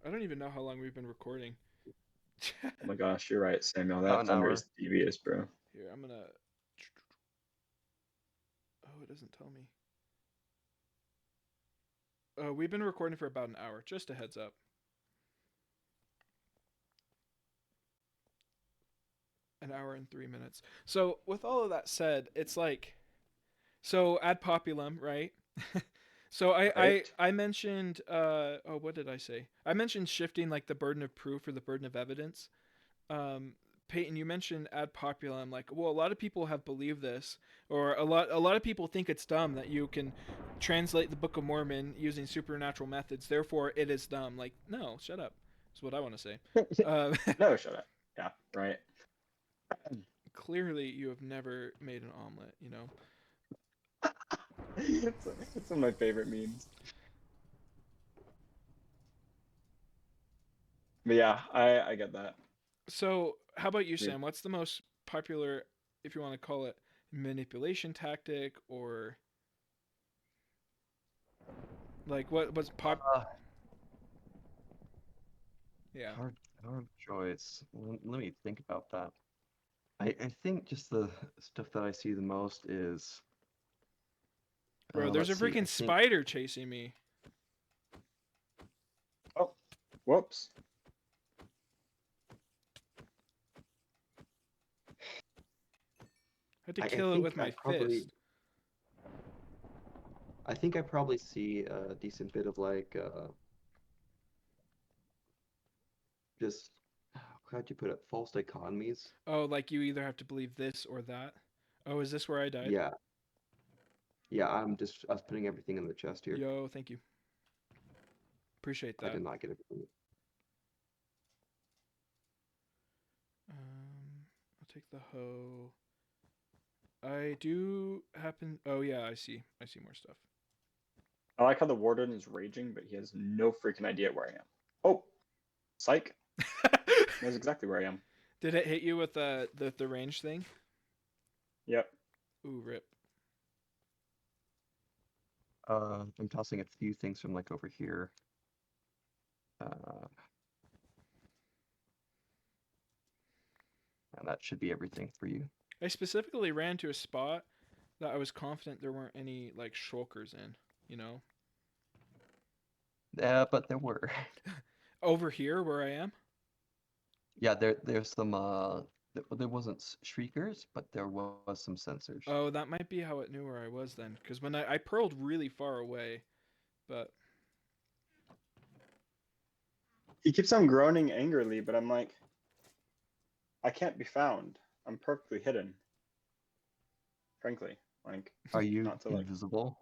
[SPEAKER 1] I don't even know how long we've been recording.
[SPEAKER 2] Oh my gosh, you're right, Samuel.
[SPEAKER 3] About
[SPEAKER 2] That
[SPEAKER 3] an
[SPEAKER 2] thunder
[SPEAKER 3] hour.
[SPEAKER 2] is devious, bro.
[SPEAKER 1] Here, I'm gonna. Oh, it doesn't tell me. We've been recording for about an hour. Just a heads up. An hour and 3 minutes. So, with all of that said, it's like, so ad populum, right? So
[SPEAKER 2] Right.
[SPEAKER 1] I mentioned oh, what did I say? I mentioned shifting like the burden of proof or the burden of evidence. Peyton, you mentioned ad populum. Like, well, a lot of people have believed this, or a lot of people think it's dumb that you can translate the Book of Mormon using supernatural methods. Therefore, it is dumb. Like, no, shut up. Is what I want to say.
[SPEAKER 2] No, shut up. Yeah, right.
[SPEAKER 1] Clearly, you have never made an omelet. You know.
[SPEAKER 2] It's one of my favorite memes. But yeah, I get that.
[SPEAKER 1] So, how about you,
[SPEAKER 2] Yeah.
[SPEAKER 1] Sam? What's the most popular, if you want to call it, manipulation tactic, or like what was pop? Yeah.
[SPEAKER 3] Hard choice. Let me think about that. I think just the stuff that I see the most is.
[SPEAKER 1] Bro, there's a
[SPEAKER 3] Let's see. I
[SPEAKER 1] freaking
[SPEAKER 3] think
[SPEAKER 1] spider chasing me.
[SPEAKER 2] Oh, whoops.
[SPEAKER 1] I had to
[SPEAKER 3] I
[SPEAKER 1] kill it
[SPEAKER 3] think
[SPEAKER 1] with
[SPEAKER 3] I
[SPEAKER 1] my
[SPEAKER 3] probably-
[SPEAKER 1] fist.
[SPEAKER 3] I think I probably see a decent bit of like just how'd you put it? False dichotomies.
[SPEAKER 1] Oh, like you either have to believe this or that. Oh, is this where I died?
[SPEAKER 3] Yeah. Yeah, I was putting everything in the chest here.
[SPEAKER 1] Yo, thank you. Appreciate
[SPEAKER 3] I
[SPEAKER 1] that.
[SPEAKER 3] did not get everything.
[SPEAKER 1] I'll take the hoe. I do happen. Oh yeah, I see. I see more stuff.
[SPEAKER 2] I like how the warden is raging, but he has no freaking idea where I am. Oh, psych. Knows exactly where I am.
[SPEAKER 1] Did it hit you with the range thing?
[SPEAKER 2] Yep.
[SPEAKER 1] Ooh, rip.
[SPEAKER 3] I'm tossing a few things from like over here. And that should be everything for you.
[SPEAKER 1] I specifically ran to a spot that I was confident there weren't any like shulkers in, you know?
[SPEAKER 3] Yeah, but there were.
[SPEAKER 1] Over here where I am?
[SPEAKER 3] Yeah, there's some there wasn't shriekers, but there was some sensors.
[SPEAKER 1] Oh, that might be how it knew where I was then. Because when I pearled really far away, but
[SPEAKER 2] He keeps on groaning angrily, but I'm like, I can't be found. I'm perfectly hidden. Frankly, like,
[SPEAKER 3] Are you
[SPEAKER 2] not to like.
[SPEAKER 3] invisible?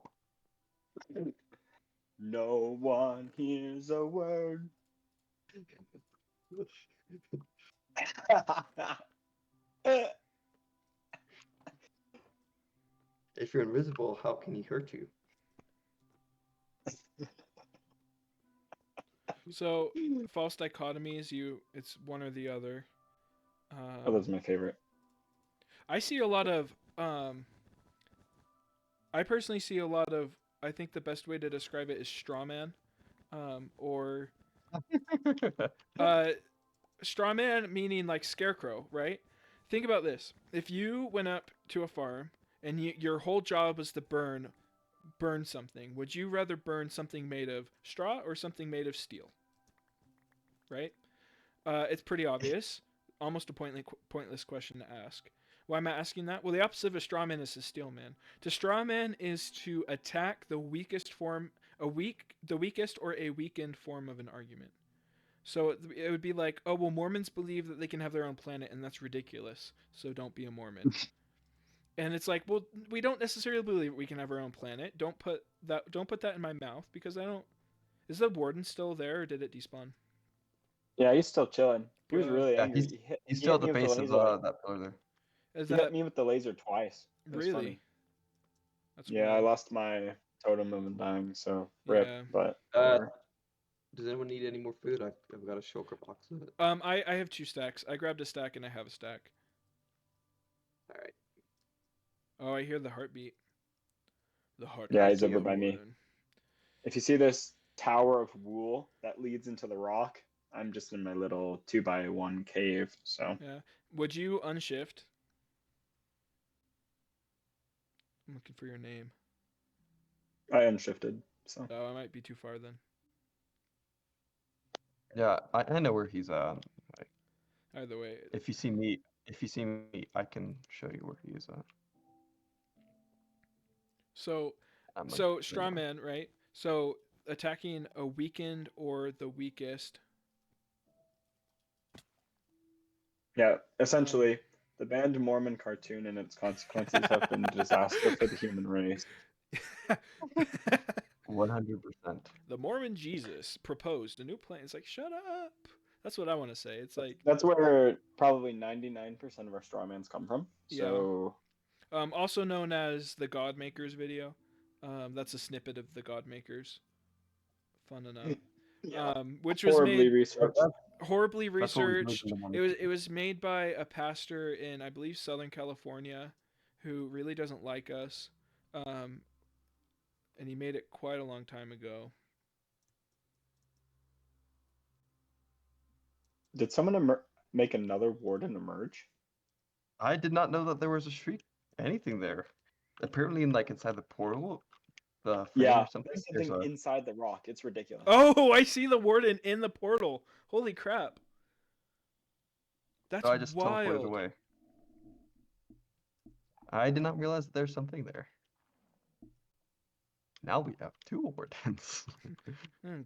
[SPEAKER 2] No one hears a word.
[SPEAKER 3] If you're invisible, how can he hurt you?
[SPEAKER 1] so false dichotomies, it's one or the other.
[SPEAKER 2] Oh, that's my favorite.
[SPEAKER 1] I see a lot of I personally see a lot of I think the best way to describe it is straw man. Or straw man meaning like scarecrow, right? Think about this. If you went up to a farm and your whole job was to burn something, would you rather burn something made of straw or something made of steel? Right? It's pretty obvious. Almost a pointless question to ask. Why am I asking that? Well, the opposite of a straw man is a steel man. To straw man is to attack the weakest or a weakened form of an argument. So it would be like, oh well, Mormons believe that they can have their own planet, and that's ridiculous. So don't be a Mormon. And it's like, well, we don't necessarily believe we can have our own planet. Don't put that in my mouth because I don't. Is the warden still there, or did it despawn?
[SPEAKER 2] Yeah, he's still chilling. He was
[SPEAKER 1] Bro,
[SPEAKER 2] really
[SPEAKER 3] Yeah,
[SPEAKER 2] angry.
[SPEAKER 3] he's
[SPEAKER 2] He
[SPEAKER 3] still
[SPEAKER 2] hit
[SPEAKER 3] at the
[SPEAKER 2] me with the
[SPEAKER 3] base of
[SPEAKER 2] laser. Like,
[SPEAKER 3] that pillar there.
[SPEAKER 1] is
[SPEAKER 2] he hit
[SPEAKER 1] that
[SPEAKER 2] me with the laser twice. It was
[SPEAKER 1] really?
[SPEAKER 2] funny.
[SPEAKER 1] That's
[SPEAKER 2] Yeah, I
[SPEAKER 1] wild.
[SPEAKER 2] lost my totem of undying, so rip.
[SPEAKER 1] Yeah.
[SPEAKER 2] But
[SPEAKER 3] Uh,
[SPEAKER 2] whatever.
[SPEAKER 3] Does anyone need any more food? I've got a shulker box of it.
[SPEAKER 1] I have 2 stacks. I grabbed a stack and I have a stack.
[SPEAKER 3] All right.
[SPEAKER 1] Oh, I hear the heartbeat. The heartbeat
[SPEAKER 2] Yeah,
[SPEAKER 1] of
[SPEAKER 2] he's
[SPEAKER 1] the
[SPEAKER 2] over by me.
[SPEAKER 1] warden.
[SPEAKER 2] If you see this tower of wool that leads into the rock, I'm just in my little 2x1 cave. So
[SPEAKER 1] Yeah. Would you unshift? I'm looking for your name.
[SPEAKER 2] I unshifted. So
[SPEAKER 1] Oh, I might be too far then.
[SPEAKER 3] Yeah, I know where he's at.
[SPEAKER 1] Either way.
[SPEAKER 3] If you see me, I can show you where he is at.
[SPEAKER 1] So
[SPEAKER 3] I'm like,
[SPEAKER 1] so straw man, right? So attacking a weakened or the weakest.
[SPEAKER 2] yeah, essentially, the banned Mormon cartoon and its consequences have been a disaster for the human race.
[SPEAKER 3] 100%.
[SPEAKER 1] The Mormon Jesus proposed a new plan. It's like, shut up. That's what I want to say. It's like,
[SPEAKER 2] That's where probably 99% of our strawmans come from.
[SPEAKER 1] yeah.
[SPEAKER 2] So
[SPEAKER 1] Also known as the God Makers video. That's a snippet of the God Makers. Fun enough.
[SPEAKER 2] yeah,
[SPEAKER 1] Which was
[SPEAKER 2] horribly
[SPEAKER 1] made
[SPEAKER 2] researched.
[SPEAKER 1] horribly
[SPEAKER 3] That's what we moved
[SPEAKER 1] researched.
[SPEAKER 3] into one.
[SPEAKER 1] It was made by a pastor in I believe Southern California, who really doesn't like us, and he made it quite a long time ago.
[SPEAKER 2] Did someone make another warden emerge?
[SPEAKER 3] I did not know that there was a shriek anything there. Apparently, inside the portal, the frame
[SPEAKER 2] Yeah,
[SPEAKER 3] or something.
[SPEAKER 2] there's
[SPEAKER 3] There's
[SPEAKER 2] something
[SPEAKER 3] a
[SPEAKER 2] inside the rock. It's ridiculous.
[SPEAKER 1] Oh, I see the warden in the portal. Holy crap! That's
[SPEAKER 3] I just teleported
[SPEAKER 1] wild.
[SPEAKER 3] away. I did not realize that there's something there. Now we have 2 wardens.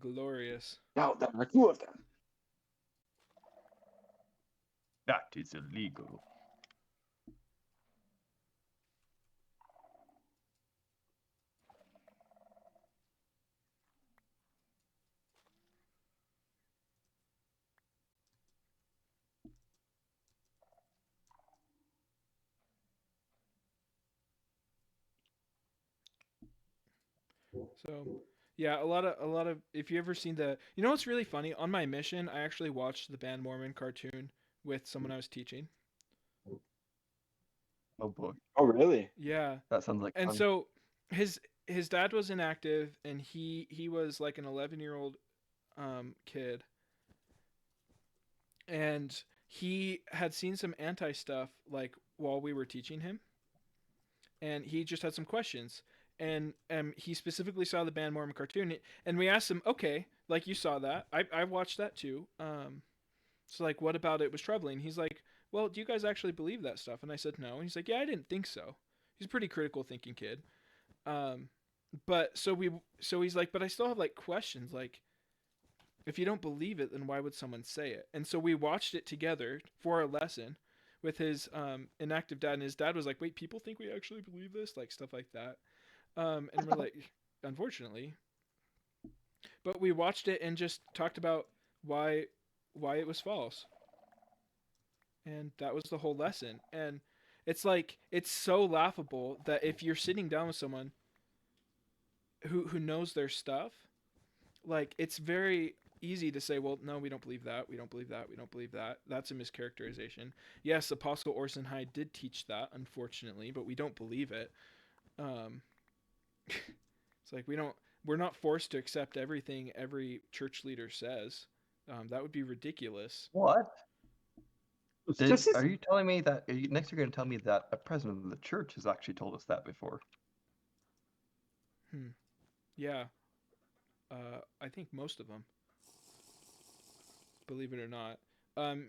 [SPEAKER 1] Glorious.
[SPEAKER 2] Now there are 2 of them.
[SPEAKER 3] That is illegal.
[SPEAKER 1] So, yeah, a lot of. If you ever seen you know what's really funny? On my mission, I actually watched the Band Mormon cartoon with someone I was teaching.
[SPEAKER 3] Oh boy.
[SPEAKER 2] Oh, really?
[SPEAKER 1] Yeah,
[SPEAKER 3] That sounds like
[SPEAKER 1] and
[SPEAKER 3] fun.
[SPEAKER 1] so his his dad was inactive, and he was like an 11-year-old kid, and he had seen some anti stuff like while we were teaching him, and he just had some questions. And he specifically saw the Band Mormon cartoon, and we asked him, okay, like you saw that, I watched that too. So like, what about it was troubling? He's like, well, do you guys actually believe that stuff? And I said no. And he's like, yeah, I didn't think so. He's a pretty critical thinking kid. Um, but so he's like, but I still have like questions. Like, if you don't believe it, then why would someone say it? And so we watched it together for our lesson with his inactive dad, and his dad was like, wait, people think we actually believe this, like stuff like that. And we're like, unfortunately, but we watched it and just talked about why it was false, and that was the whole lesson. And it's like, it's so laughable that if you're sitting down with someone who knows their stuff, like it's very easy to say, well, no, we don't believe that, we don't believe that, we don't believe that, that's a mischaracterization. Yes, Apostle Orson Hyde did teach that, unfortunately, but we don't believe it. um it's like we're not forced to accept everything every church leader says. That would be ridiculous.
[SPEAKER 3] What?
[SPEAKER 2] It's just his,
[SPEAKER 3] Are you telling me that next you're going to tell me that a president of the church has actually told us that before?
[SPEAKER 1] Yeah. I think most of them, believe it or not.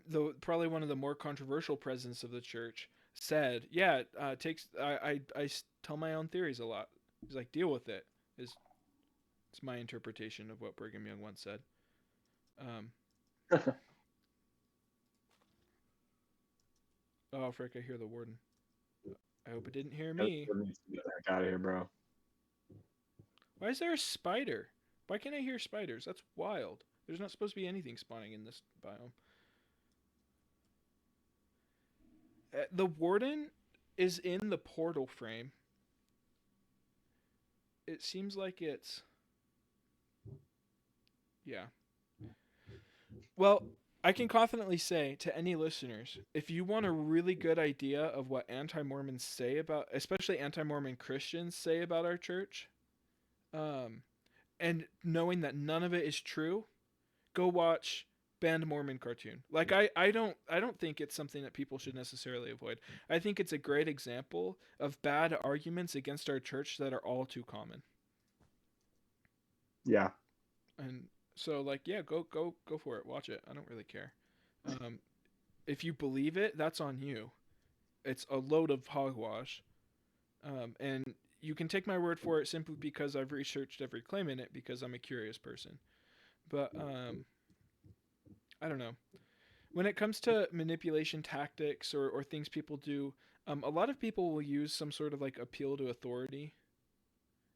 [SPEAKER 1] Though probably one of the more controversial presidents of the church said, "Yeah, takes I tell my own theories a lot." He's like, "Deal with it." Is It's my interpretation of what Brigham Young once said. Um, oh frick! I hear the warden. I hope it didn't hear me.
[SPEAKER 2] needs to get the heck out of here, bro.
[SPEAKER 1] Why is there a spider? Why can't I hear spiders? That's wild. There's not supposed to be anything spawning in this biome. The warden is in the portal frame. It seems like it's, yeah. Well, I can confidently say to any listeners, if you want a really good idea of what anti-Mormons say about, especially anti-Mormon Christians say about our church, um, and knowing that none of it is true, go watch Band Mormon cartoon. Like I don't think it's something that people should necessarily avoid. I think it's a great example of bad arguments against our church that are all too common.
[SPEAKER 2] Yeah.
[SPEAKER 1] And so like, yeah, go for it. Watch it. I don't really care. Um, if you believe it, that's on you. It's a load of hogwash. And you can take my word for it simply because I've researched every claim in it because I'm a curious person. But I don't know. When it comes to manipulation tactics or things people do, a lot of people will use some sort of like appeal to authority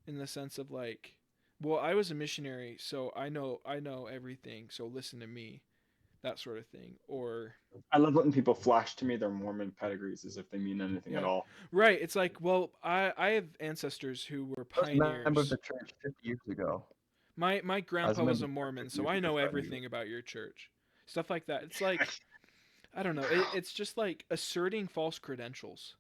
[SPEAKER 1] in the sense of like, well, I was a missionary, so I know everything, so listen to me, that sort of thing. Or
[SPEAKER 2] I love when people flash to me their Mormon pedigrees as if they mean anything at
[SPEAKER 1] yeah,
[SPEAKER 2] all.
[SPEAKER 1] right. It's like, well, I have ancestors who were
[SPEAKER 3] I was a member of
[SPEAKER 1] pioneers.
[SPEAKER 3] the church 50 years ago.
[SPEAKER 1] My
[SPEAKER 3] I was
[SPEAKER 1] grandpa
[SPEAKER 3] a
[SPEAKER 1] was
[SPEAKER 3] member
[SPEAKER 1] a
[SPEAKER 3] of the church
[SPEAKER 1] Mormon,
[SPEAKER 3] 50
[SPEAKER 1] so
[SPEAKER 3] years
[SPEAKER 1] I
[SPEAKER 3] ago,
[SPEAKER 1] know
[SPEAKER 3] so I knew
[SPEAKER 1] everything about your church. Stuff like that. It's like, I don't know. It's just like asserting false credentials.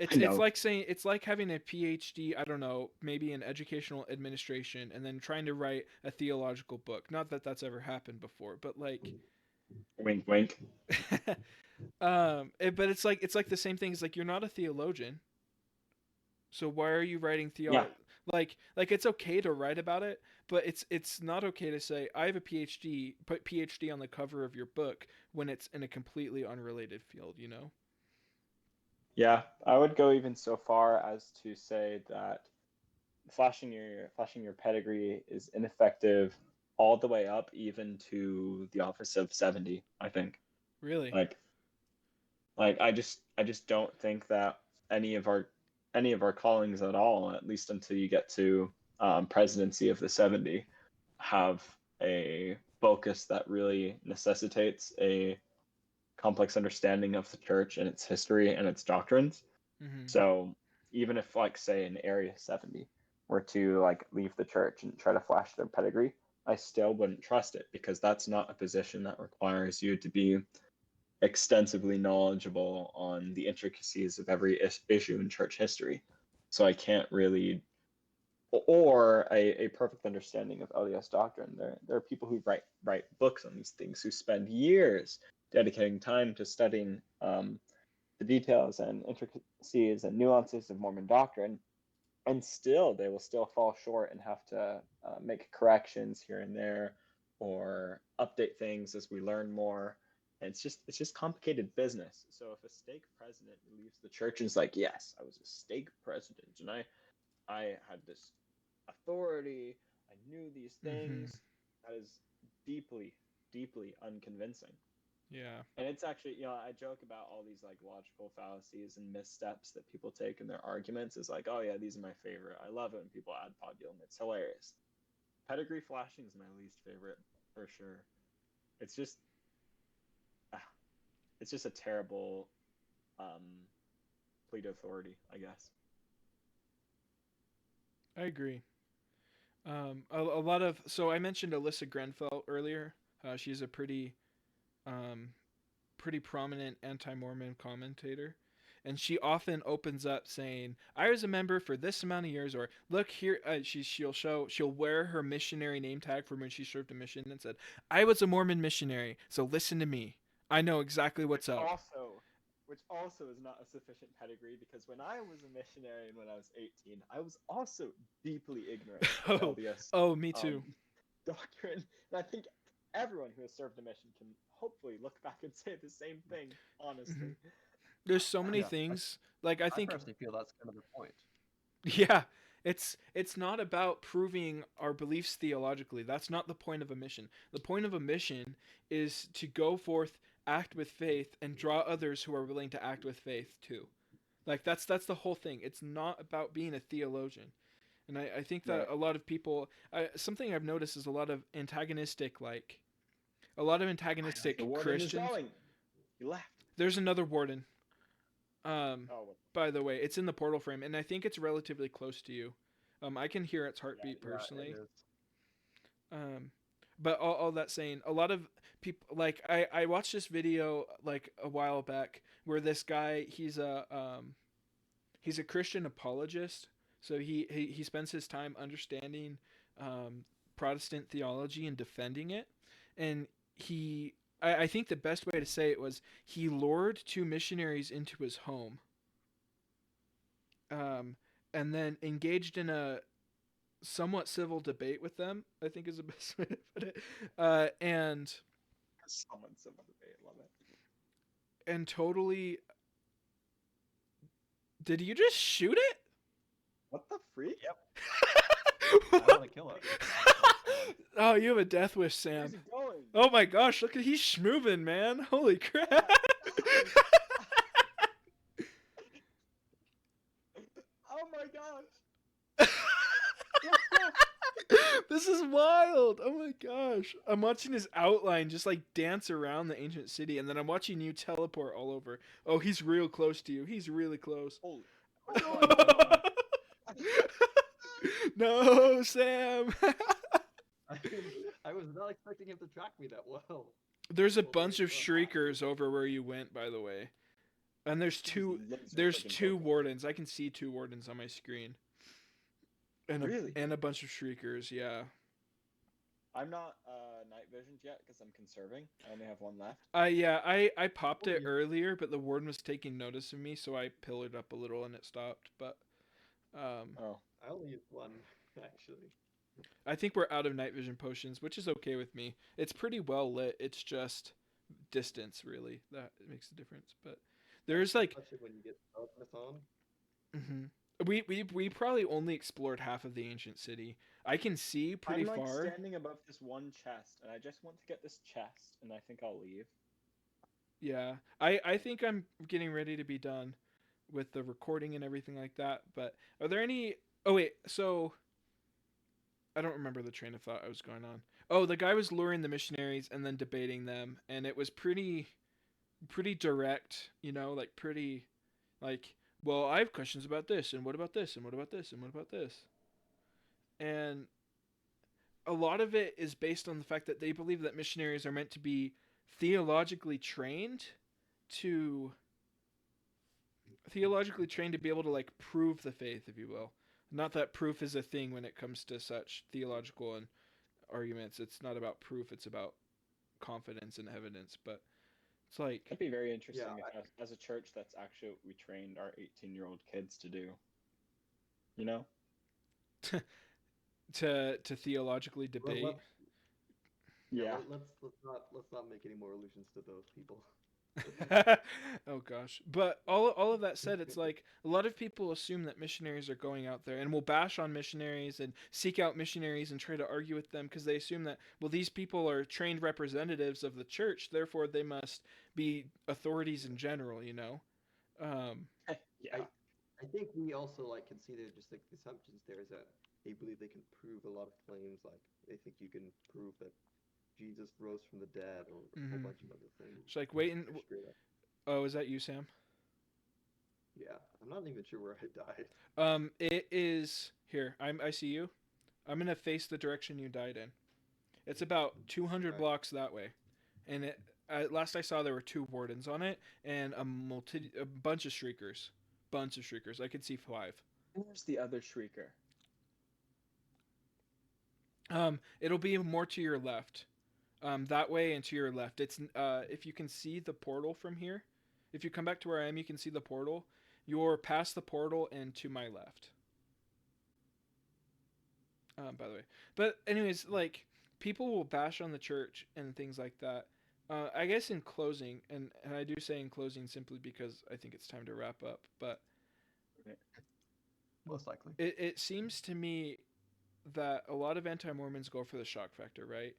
[SPEAKER 2] I
[SPEAKER 1] It's
[SPEAKER 2] know.
[SPEAKER 1] like saying, it's like having a PhD, I don't know, maybe in educational administration, and then trying to write a theological book. Not that that's ever happened before, but like,
[SPEAKER 2] Wink, wink.
[SPEAKER 1] but it's like the same thing. It's like, you're not a theologian, so why are you writing
[SPEAKER 2] Yeah.
[SPEAKER 1] like it's okay to write about it, but it's not okay to say I have a PhD, put PhD on the cover of your book when it's in a completely unrelated field. You know?
[SPEAKER 2] Yeah. I would go even so far as to say that flashing your pedigree is ineffective all the way up even to the office of 70, I think.
[SPEAKER 1] Really?
[SPEAKER 2] Like I just don't think that any of our any of our callings at all, at least until you get to presidency of the 70, have a focus that really necessitates a complex understanding of the church and its history and its doctrines.
[SPEAKER 1] Mm-hmm.
[SPEAKER 2] So even if, like, say, an Area 70 were to like leave the church and try to flash their pedigree, I still wouldn't trust it because that's not a position that requires you to be extensively knowledgeable on the intricacies of every issue in church history. So I can't really or a perfect understanding of LDS doctrine. There are people who write books on these things, who spend years dedicating time to studying the details and intricacies and nuances of Mormon doctrine, and still they will still fall short and have to make corrections here and there or update things as we learn more. And it's just complicated business. So if a stake president leaves the church and is like, yes, I was a stake president and I had this authority, I knew these
[SPEAKER 1] Mm-hmm.
[SPEAKER 2] things, that is deeply, deeply unconvincing.
[SPEAKER 1] Yeah.
[SPEAKER 2] And it's actually, I joke about all these like logical fallacies and missteps that people take in their arguments. Is like, oh yeah, these are my favorite. I love it when people ad podulum. It's hilarious. Pedigree flashing is my least favorite for sure. It's just, it's just a terrible plea to authority, I guess.
[SPEAKER 1] I agree. A lot of so I mentioned Alyssa Grenfell earlier. She's a um, pretty prominent anti-Mormon commentator, and she often opens up saying, "I was a member for this amount of years," or "Look here." She'll wear her missionary name tag from when she served a mission and said, "I was a Mormon missionary, so listen to me. I know exactly
[SPEAKER 2] Which
[SPEAKER 1] what's up."
[SPEAKER 2] also, which also is not a sufficient pedigree, because when I was a missionary and when I was 18, I was also deeply ignorant of
[SPEAKER 1] Oh,
[SPEAKER 2] LDS
[SPEAKER 1] oh, me
[SPEAKER 2] um,
[SPEAKER 1] too.
[SPEAKER 2] doctrine. And I think everyone who has served a mission can hopefully look back and say the same thing,
[SPEAKER 1] Hmm.
[SPEAKER 2] honestly.
[SPEAKER 1] There's so many
[SPEAKER 3] Yeah,
[SPEAKER 1] things. Like I
[SPEAKER 3] I
[SPEAKER 1] think
[SPEAKER 3] personally feel that's kind of the point.
[SPEAKER 1] yeah, it's not about proving our beliefs theologically. That's not the point of a mission. The point of a mission is to go forth, act with faith, and draw others who are willing to act with faith too. Like that's the whole thing. It's not about being a theologian. And I think that
[SPEAKER 2] Right.
[SPEAKER 1] a lot of people, something I've noticed is a lot of
[SPEAKER 2] The
[SPEAKER 1] antagonistic
[SPEAKER 2] warden is
[SPEAKER 1] Christians.
[SPEAKER 2] going. He left.
[SPEAKER 1] There's another warden.
[SPEAKER 2] Oh, what?
[SPEAKER 1] By the way, it's in the portal frame, and I think it's relatively close to you. I can hear its
[SPEAKER 2] Yeah,
[SPEAKER 1] heartbeat
[SPEAKER 3] Yeah, it
[SPEAKER 1] personally.
[SPEAKER 3] is.
[SPEAKER 1] Um, but all that saying, a lot of people like I watched this video like a while back where this guy he's a Christian apologist, so he spends his time understanding um, Protestant theology and defending it, and I think the best way to say it was he lured two missionaries into his home, um, and then engaged in a somewhat civil debate with them. I think is the best way to put it. And
[SPEAKER 2] Someone civil debate. Love it.
[SPEAKER 1] totally. Did you just shoot it?
[SPEAKER 2] What the freak?
[SPEAKER 3] Yep. I want to kill it.
[SPEAKER 1] Oh, you have a death wish,
[SPEAKER 2] Where's
[SPEAKER 1] Sam.
[SPEAKER 2] he going?
[SPEAKER 1] Oh my gosh, look at he's schmoving, man. Holy crap.
[SPEAKER 2] Oh my gosh.
[SPEAKER 1] This is wild. Oh my gosh. I'm watching his outline just like dance around the ancient city, and then I'm watching you teleport all over. Oh, he's real close to you. He's really close.
[SPEAKER 2] Holy. Oh my god.
[SPEAKER 1] No, Sam.
[SPEAKER 3] I was not expecting him to track me that well.
[SPEAKER 1] There's a
[SPEAKER 3] Holy
[SPEAKER 1] bunch of
[SPEAKER 3] crap.
[SPEAKER 1] shriekers over where you went, by the way. And there's two
[SPEAKER 2] Laser
[SPEAKER 1] there's
[SPEAKER 2] friggin'
[SPEAKER 1] two
[SPEAKER 2] broken.
[SPEAKER 1] wardens. I can see two wardens on my screen.
[SPEAKER 2] Really?
[SPEAKER 1] And a bunch of shriekers, yeah.
[SPEAKER 2] I'm not night visioned yet because I'm conserving. I only have one left.
[SPEAKER 1] I popped it
[SPEAKER 3] Holy-
[SPEAKER 1] earlier, but the warden was taking notice of me, so I pillared up a little and it stopped. But
[SPEAKER 2] Oh.
[SPEAKER 3] I only used one, actually.
[SPEAKER 1] I think we're out of night vision potions, which is okay with me. It's pretty well lit. It's just distance, really, that makes a difference. But there's like,
[SPEAKER 3] Especially when you get darkness on.
[SPEAKER 1] mhm. We probably only explored half of the ancient city. I can see pretty
[SPEAKER 2] I'm like
[SPEAKER 1] far.
[SPEAKER 2] standing above this one chest, and I just want to get this chest, and I think I'll leave.
[SPEAKER 1] Yeah, I think I'm getting ready to be done with the recording and everything like that. But are there any? Oh wait, so I don't remember the train of thought I was going on. Oh, the guy was luring the missionaries and then debating them, and it was pretty direct, like pretty like, well, I have questions about this, and what about this, and what about this, and what about this, and a lot of it is based on the fact that they believe that missionaries are meant to be theologically trained to theologically trained to be able to like prove the faith, if you will. Not that proof is a thing when it comes to such theological and arguments. It's not about proof, it's about confidence and evidence. But it's like
[SPEAKER 2] That'd be very interesting
[SPEAKER 3] Yeah,
[SPEAKER 2] if, as a church, that's actually what we trained our 18-year-old kids to do. You know?
[SPEAKER 1] to theologically
[SPEAKER 3] let,
[SPEAKER 1] debate.
[SPEAKER 3] let, yeah.
[SPEAKER 2] Yeah.
[SPEAKER 3] Let's not make any more allusions to those people.
[SPEAKER 1] Oh gosh. But all of that said, it's like a lot of people assume that missionaries are going out there and will bash on missionaries and seek out missionaries and try to argue with them because they assume that, well, these people are trained representatives of the church, therefore they must be authorities in general, you know. Um,
[SPEAKER 2] Yeah.
[SPEAKER 3] I think we also like can see that just like the assumptions there is that they believe they can prove a lot of claims, like they think you can prove that Jesus rose from the dead or a whole
[SPEAKER 1] mhm.
[SPEAKER 3] bunch of other things.
[SPEAKER 1] It's like waiting.
[SPEAKER 3] They're straight up.
[SPEAKER 1] Oh, is that you, Sam?
[SPEAKER 3] Yeah, I'm not even sure where I died.
[SPEAKER 1] It is here. I see you. I'm gonna face the direction you died in. It's about 200
[SPEAKER 3] Okay.
[SPEAKER 1] blocks that way, and last I saw there were two wardens on it and a bunch of shriekers, I could see five.
[SPEAKER 2] Where's the other shrieker?
[SPEAKER 1] It'll be more to your left, that way and to your left. It's if you can see the portal from here, if you come back to where I am, you can see the portal. You're past the portal and to my left. By the way, but anyways, like people will bash on the church and things like that. I guess in closing, and I do say in closing simply because I think it's time to wrap up. But
[SPEAKER 2] Right.
[SPEAKER 3] Most likely.
[SPEAKER 1] it seems to me that a lot of anti-Mormons go for the shock factor, right?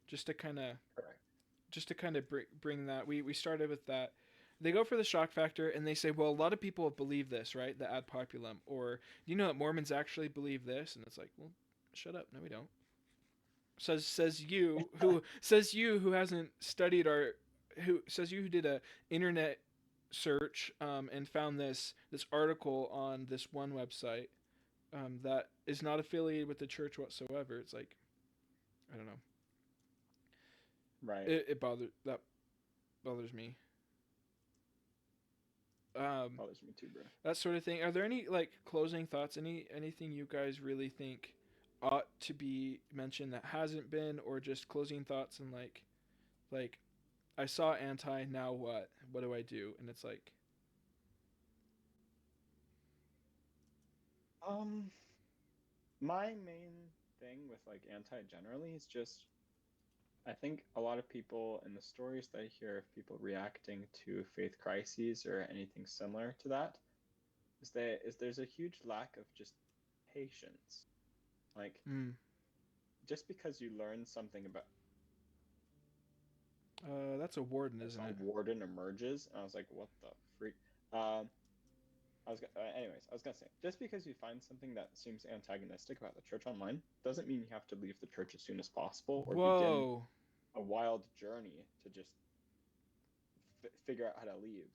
[SPEAKER 1] Just to kind of
[SPEAKER 2] Correct.
[SPEAKER 1] bring that we started with that. They go for the shock factor and they say, well, a lot of people believe this, right? The ad populum, or you know that Mormons actually believe this, and it's like, well, shut up. No, we don't. Says you who hasn't studied our who says you who did a internet search and found this article on this one website that is not affiliated with the church whatsoever. It's like I don't know.
[SPEAKER 2] Right.
[SPEAKER 1] It bothers me.
[SPEAKER 2] Bothers me too, bro.
[SPEAKER 1] That sort of thing. Are there any like closing thoughts? Anything you guys really think ought to be mentioned that hasn't been, or just closing thoughts and like I saw anti. Now what? What do I do? And it's like,
[SPEAKER 2] Um, my main thing with like anti generally is just I think a lot of people in the stories that I hear of people reacting to faith crises or anything similar to that is there's a huge lack of just patience. Like
[SPEAKER 1] mm,
[SPEAKER 2] just because you learn something about
[SPEAKER 1] that's a warden,
[SPEAKER 2] a
[SPEAKER 1] isn't it?
[SPEAKER 2] warden emerges, and I was like, what the freak? Um, anyways, I was gonna say, just because you find something that seems antagonistic about the church online doesn't mean you have to leave the church as soon as possible or begin
[SPEAKER 1] Whoa.
[SPEAKER 2] a wild journey to just figure out how to leave.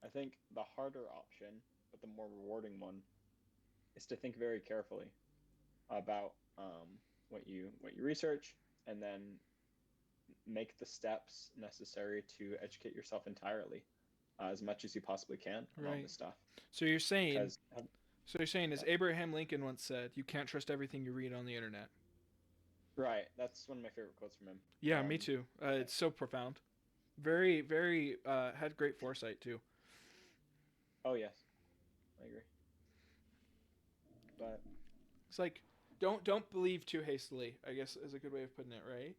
[SPEAKER 2] I think the harder option, but the more rewarding one, is to think very carefully about what you research, and then make the steps necessary to educate yourself entirely as much as you possibly can on all
[SPEAKER 1] Right.
[SPEAKER 2] this stuff.
[SPEAKER 1] So you're saying,
[SPEAKER 2] Because
[SPEAKER 1] as
[SPEAKER 2] yeah,
[SPEAKER 1] Abraham Lincoln once said, you can't trust everything you read on the internet.
[SPEAKER 2] right. That's one of my favorite quotes from him.
[SPEAKER 1] Yeah, me too. It's so profound. Very, very had great foresight too.
[SPEAKER 2] Oh yes, I agree. But
[SPEAKER 1] It's like don't believe too hastily, I guess is a good way of putting it, right?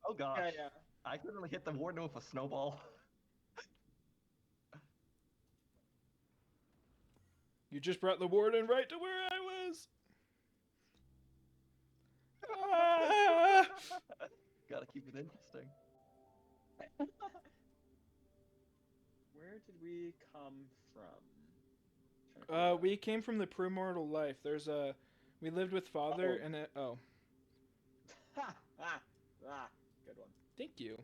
[SPEAKER 3] Oh gosh,
[SPEAKER 2] yeah,
[SPEAKER 3] I couldn't hit the warden with a snowball.
[SPEAKER 1] You just brought the warden right to where I was. Ah!
[SPEAKER 3] Gotta keep it interesting.
[SPEAKER 2] where did we come from? Trying to figure
[SPEAKER 1] We came from the premortal life. We lived with
[SPEAKER 2] that
[SPEAKER 1] father
[SPEAKER 2] out.
[SPEAKER 1] and oh,
[SPEAKER 2] Ah, good one.
[SPEAKER 1] thank you,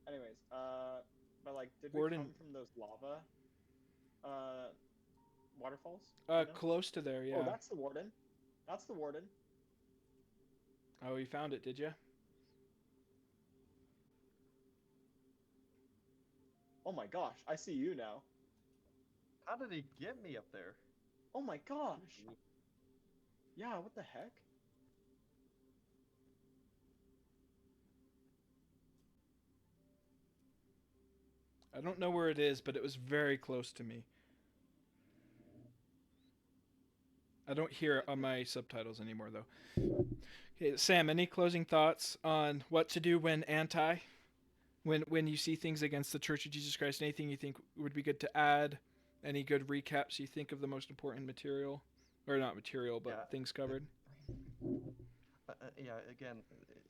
[SPEAKER 2] Anyways, but like, did we
[SPEAKER 1] warden.
[SPEAKER 2] come from those lava uh waterfalls? You know?
[SPEAKER 1] Close to there,
[SPEAKER 2] Oh,
[SPEAKER 1] yeah.
[SPEAKER 2] that's the warden. That's the warden.
[SPEAKER 1] Oh, you found it, did you?
[SPEAKER 2] Oh my gosh, I see you now.
[SPEAKER 3] How did he get me up there?
[SPEAKER 2] Oh my gosh. Yeah, what the heck?
[SPEAKER 1] I don't know where it is, but it was very close to me. I don't hear it on my subtitles anymore, though. Okay, Sam, any closing thoughts on what to do when you see things against the Church of Jesus Christ? Anything you think would be good to add? Any good recaps you think of the most important material, or not material, but
[SPEAKER 3] Yeah.
[SPEAKER 1] things covered?
[SPEAKER 3] Yeah, again,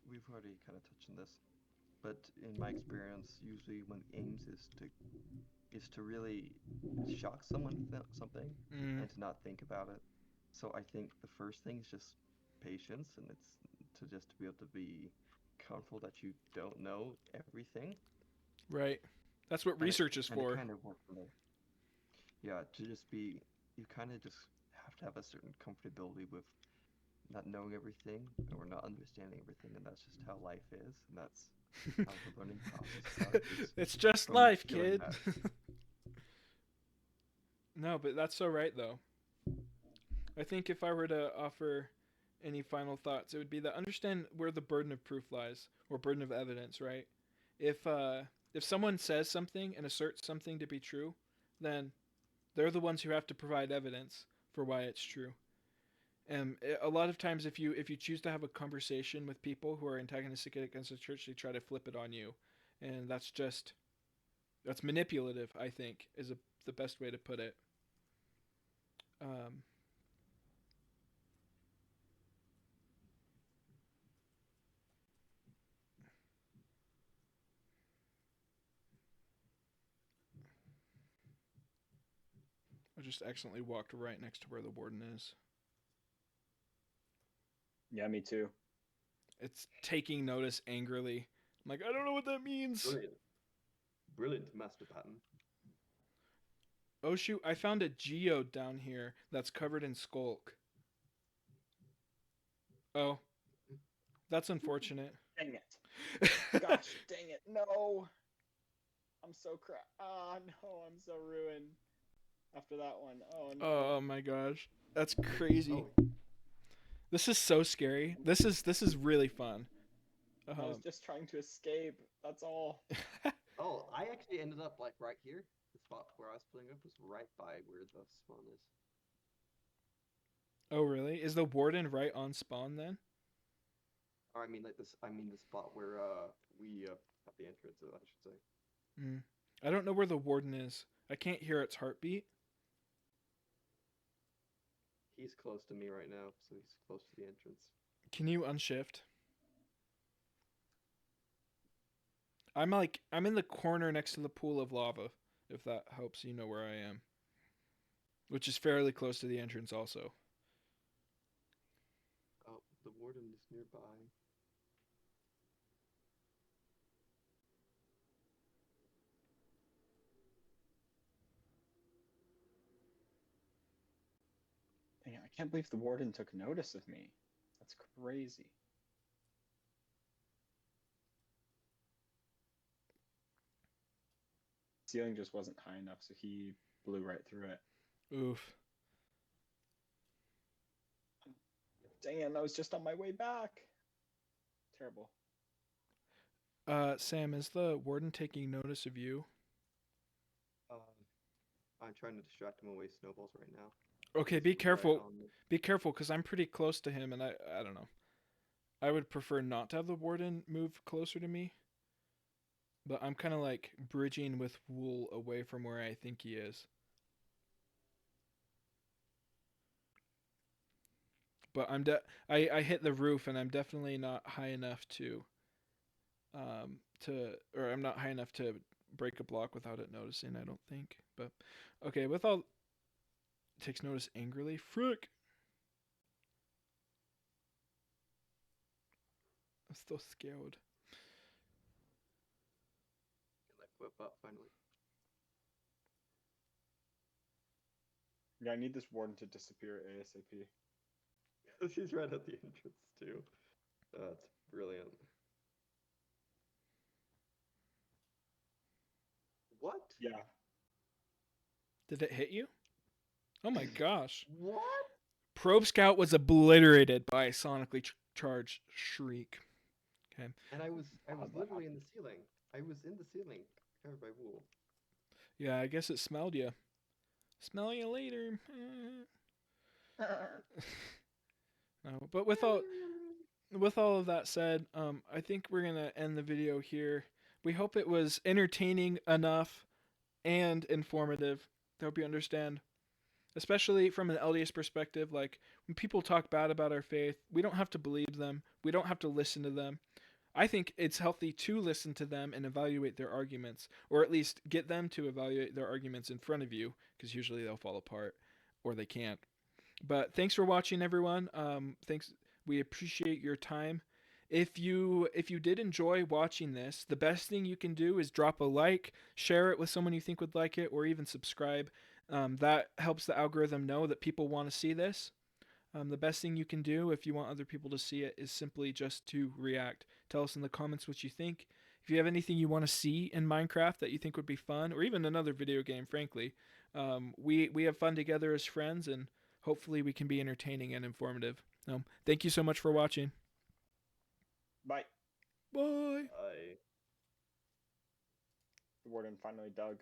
[SPEAKER 3] we've already kind of touched on this, but in my experience, usually when the aims is to really shock someone with something
[SPEAKER 1] Mm,
[SPEAKER 3] and to not think about it. So I think the first thing is just patience, and it's to just be able to be comfortable that you don't know everything,
[SPEAKER 1] right. That's what
[SPEAKER 3] and it
[SPEAKER 1] research is
[SPEAKER 3] and it
[SPEAKER 1] for.
[SPEAKER 3] kind of works from there. Yeah, to just be, you kind of just have to have a certain comfortability with not knowing everything or not understanding everything, and that's just how life is, and that's how the learning process starts, is
[SPEAKER 1] It's just
[SPEAKER 3] from
[SPEAKER 1] life,
[SPEAKER 3] feeling
[SPEAKER 1] kid.
[SPEAKER 3] that.
[SPEAKER 1] No, but that's so right, though. I think if I were to offer any final thoughts, it would be that understand where the burden of proof lies, or burden of evidence, right? If someone says something and asserts something to be true, then they're the ones who have to provide evidence for why it's true. And a lot of times, if you choose to have a conversation with people who are antagonistic against the church, they try to flip it on you, and that's manipulative. I think is the best way to put it. Um, I just accidentally walked right next to where the warden is.
[SPEAKER 2] Yeah, me too.
[SPEAKER 1] It's taking notice angrily. I'm like, I don't know what that means.
[SPEAKER 3] Brilliant. Brilliant, Master Patton.
[SPEAKER 1] Oh shoot, I found a geode down here that's covered in skulk. Oh, that's unfortunate.
[SPEAKER 2] Dang it. Gosh, dang it. No. I'm so Ah, no, I'm so ruined after that one. Oh no.
[SPEAKER 1] Oh my gosh. That's crazy.
[SPEAKER 3] Oh,
[SPEAKER 1] This is so scary. This is really fun.
[SPEAKER 2] I was just trying to escape. That's all.
[SPEAKER 3] oh, I actually ended up like right here. The spot where I was pulling up was right by where the spawn is.
[SPEAKER 1] Oh really? Is the warden right on spawn then?
[SPEAKER 3] Or I mean, like this. I mean, the spot where we have the entrance. I should say.
[SPEAKER 1] Mm. I don't know where the warden is. I can't hear its heartbeat.
[SPEAKER 3] He's close to me right now, so he's close to the entrance.
[SPEAKER 1] Can you unshift? I'm in the corner next to the pool of lava, if that helps you know where I am. Which is fairly close to the entrance also.
[SPEAKER 3] Oh, the warden is nearby.
[SPEAKER 2] Dang it, I can't believe the warden took notice of me. That's crazy. Ceiling just wasn't high enough, so he blew right through it.
[SPEAKER 1] Oof.
[SPEAKER 2] Dang it, I was just on my way back. Terrible.
[SPEAKER 1] Sam, is the warden taking notice of you?
[SPEAKER 3] Uh, I'm trying to distract him away snowballs right now.
[SPEAKER 1] Okay,
[SPEAKER 3] He's
[SPEAKER 1] be
[SPEAKER 3] right
[SPEAKER 1] careful.
[SPEAKER 3] on me.
[SPEAKER 1] Be careful, because I'm pretty close to him, and I don't know. I would prefer not to have the warden move closer to me, but I'm kind of like bridging with Wool away from where I think he is. But I hit the roof, and I'm definitely not high enough or I'm not high enough to break a block without it noticing. I don't think. But okay, with all takes notice angrily. Frick! I'm still scared.
[SPEAKER 3] Can I whip up finally?
[SPEAKER 2] Yeah, I need this warden to disappear ASAP.
[SPEAKER 3] She's right at the entrance too. That's brilliant. What?
[SPEAKER 2] Yeah.
[SPEAKER 1] Did it hit you? Oh my gosh.
[SPEAKER 3] What?
[SPEAKER 1] Probe Scout was obliterated by a sonically charged shriek. Okay.
[SPEAKER 3] And I was
[SPEAKER 2] How'd that
[SPEAKER 3] literally in the ceiling. I was in the ceiling, covered by wool.
[SPEAKER 1] Yeah, I guess it smelled you. Smell you later. No, but with all of that said, I think we're gonna end the video here. We hope it was entertaining enough and informative to help you understand, especially from an LDS perspective. Like when people talk bad about our faith, we don't have to believe them. We don't have to listen to them. I think it's healthy to listen to them and evaluate their arguments, or at least get them to evaluate their arguments in front of you, because usually they'll fall apart or they can't. But thanks for watching, everyone. Thanks. We appreciate your time. If you did enjoy watching this, the best thing you can do is drop a like, share it with someone you think would like it, or even subscribe. That helps the algorithm know that people want to see this. The best thing you can do if you want other people to see it is simply just to react. Tell us in the comments what you think. If you have anything you want to see in Minecraft that you think would be fun, or even another video game, frankly, we have fun together as friends, and hopefully we can be entertaining and informative. Thank you so much for watching.
[SPEAKER 2] Bye.
[SPEAKER 1] Bye.
[SPEAKER 3] I
[SPEAKER 2] The warden finally dug.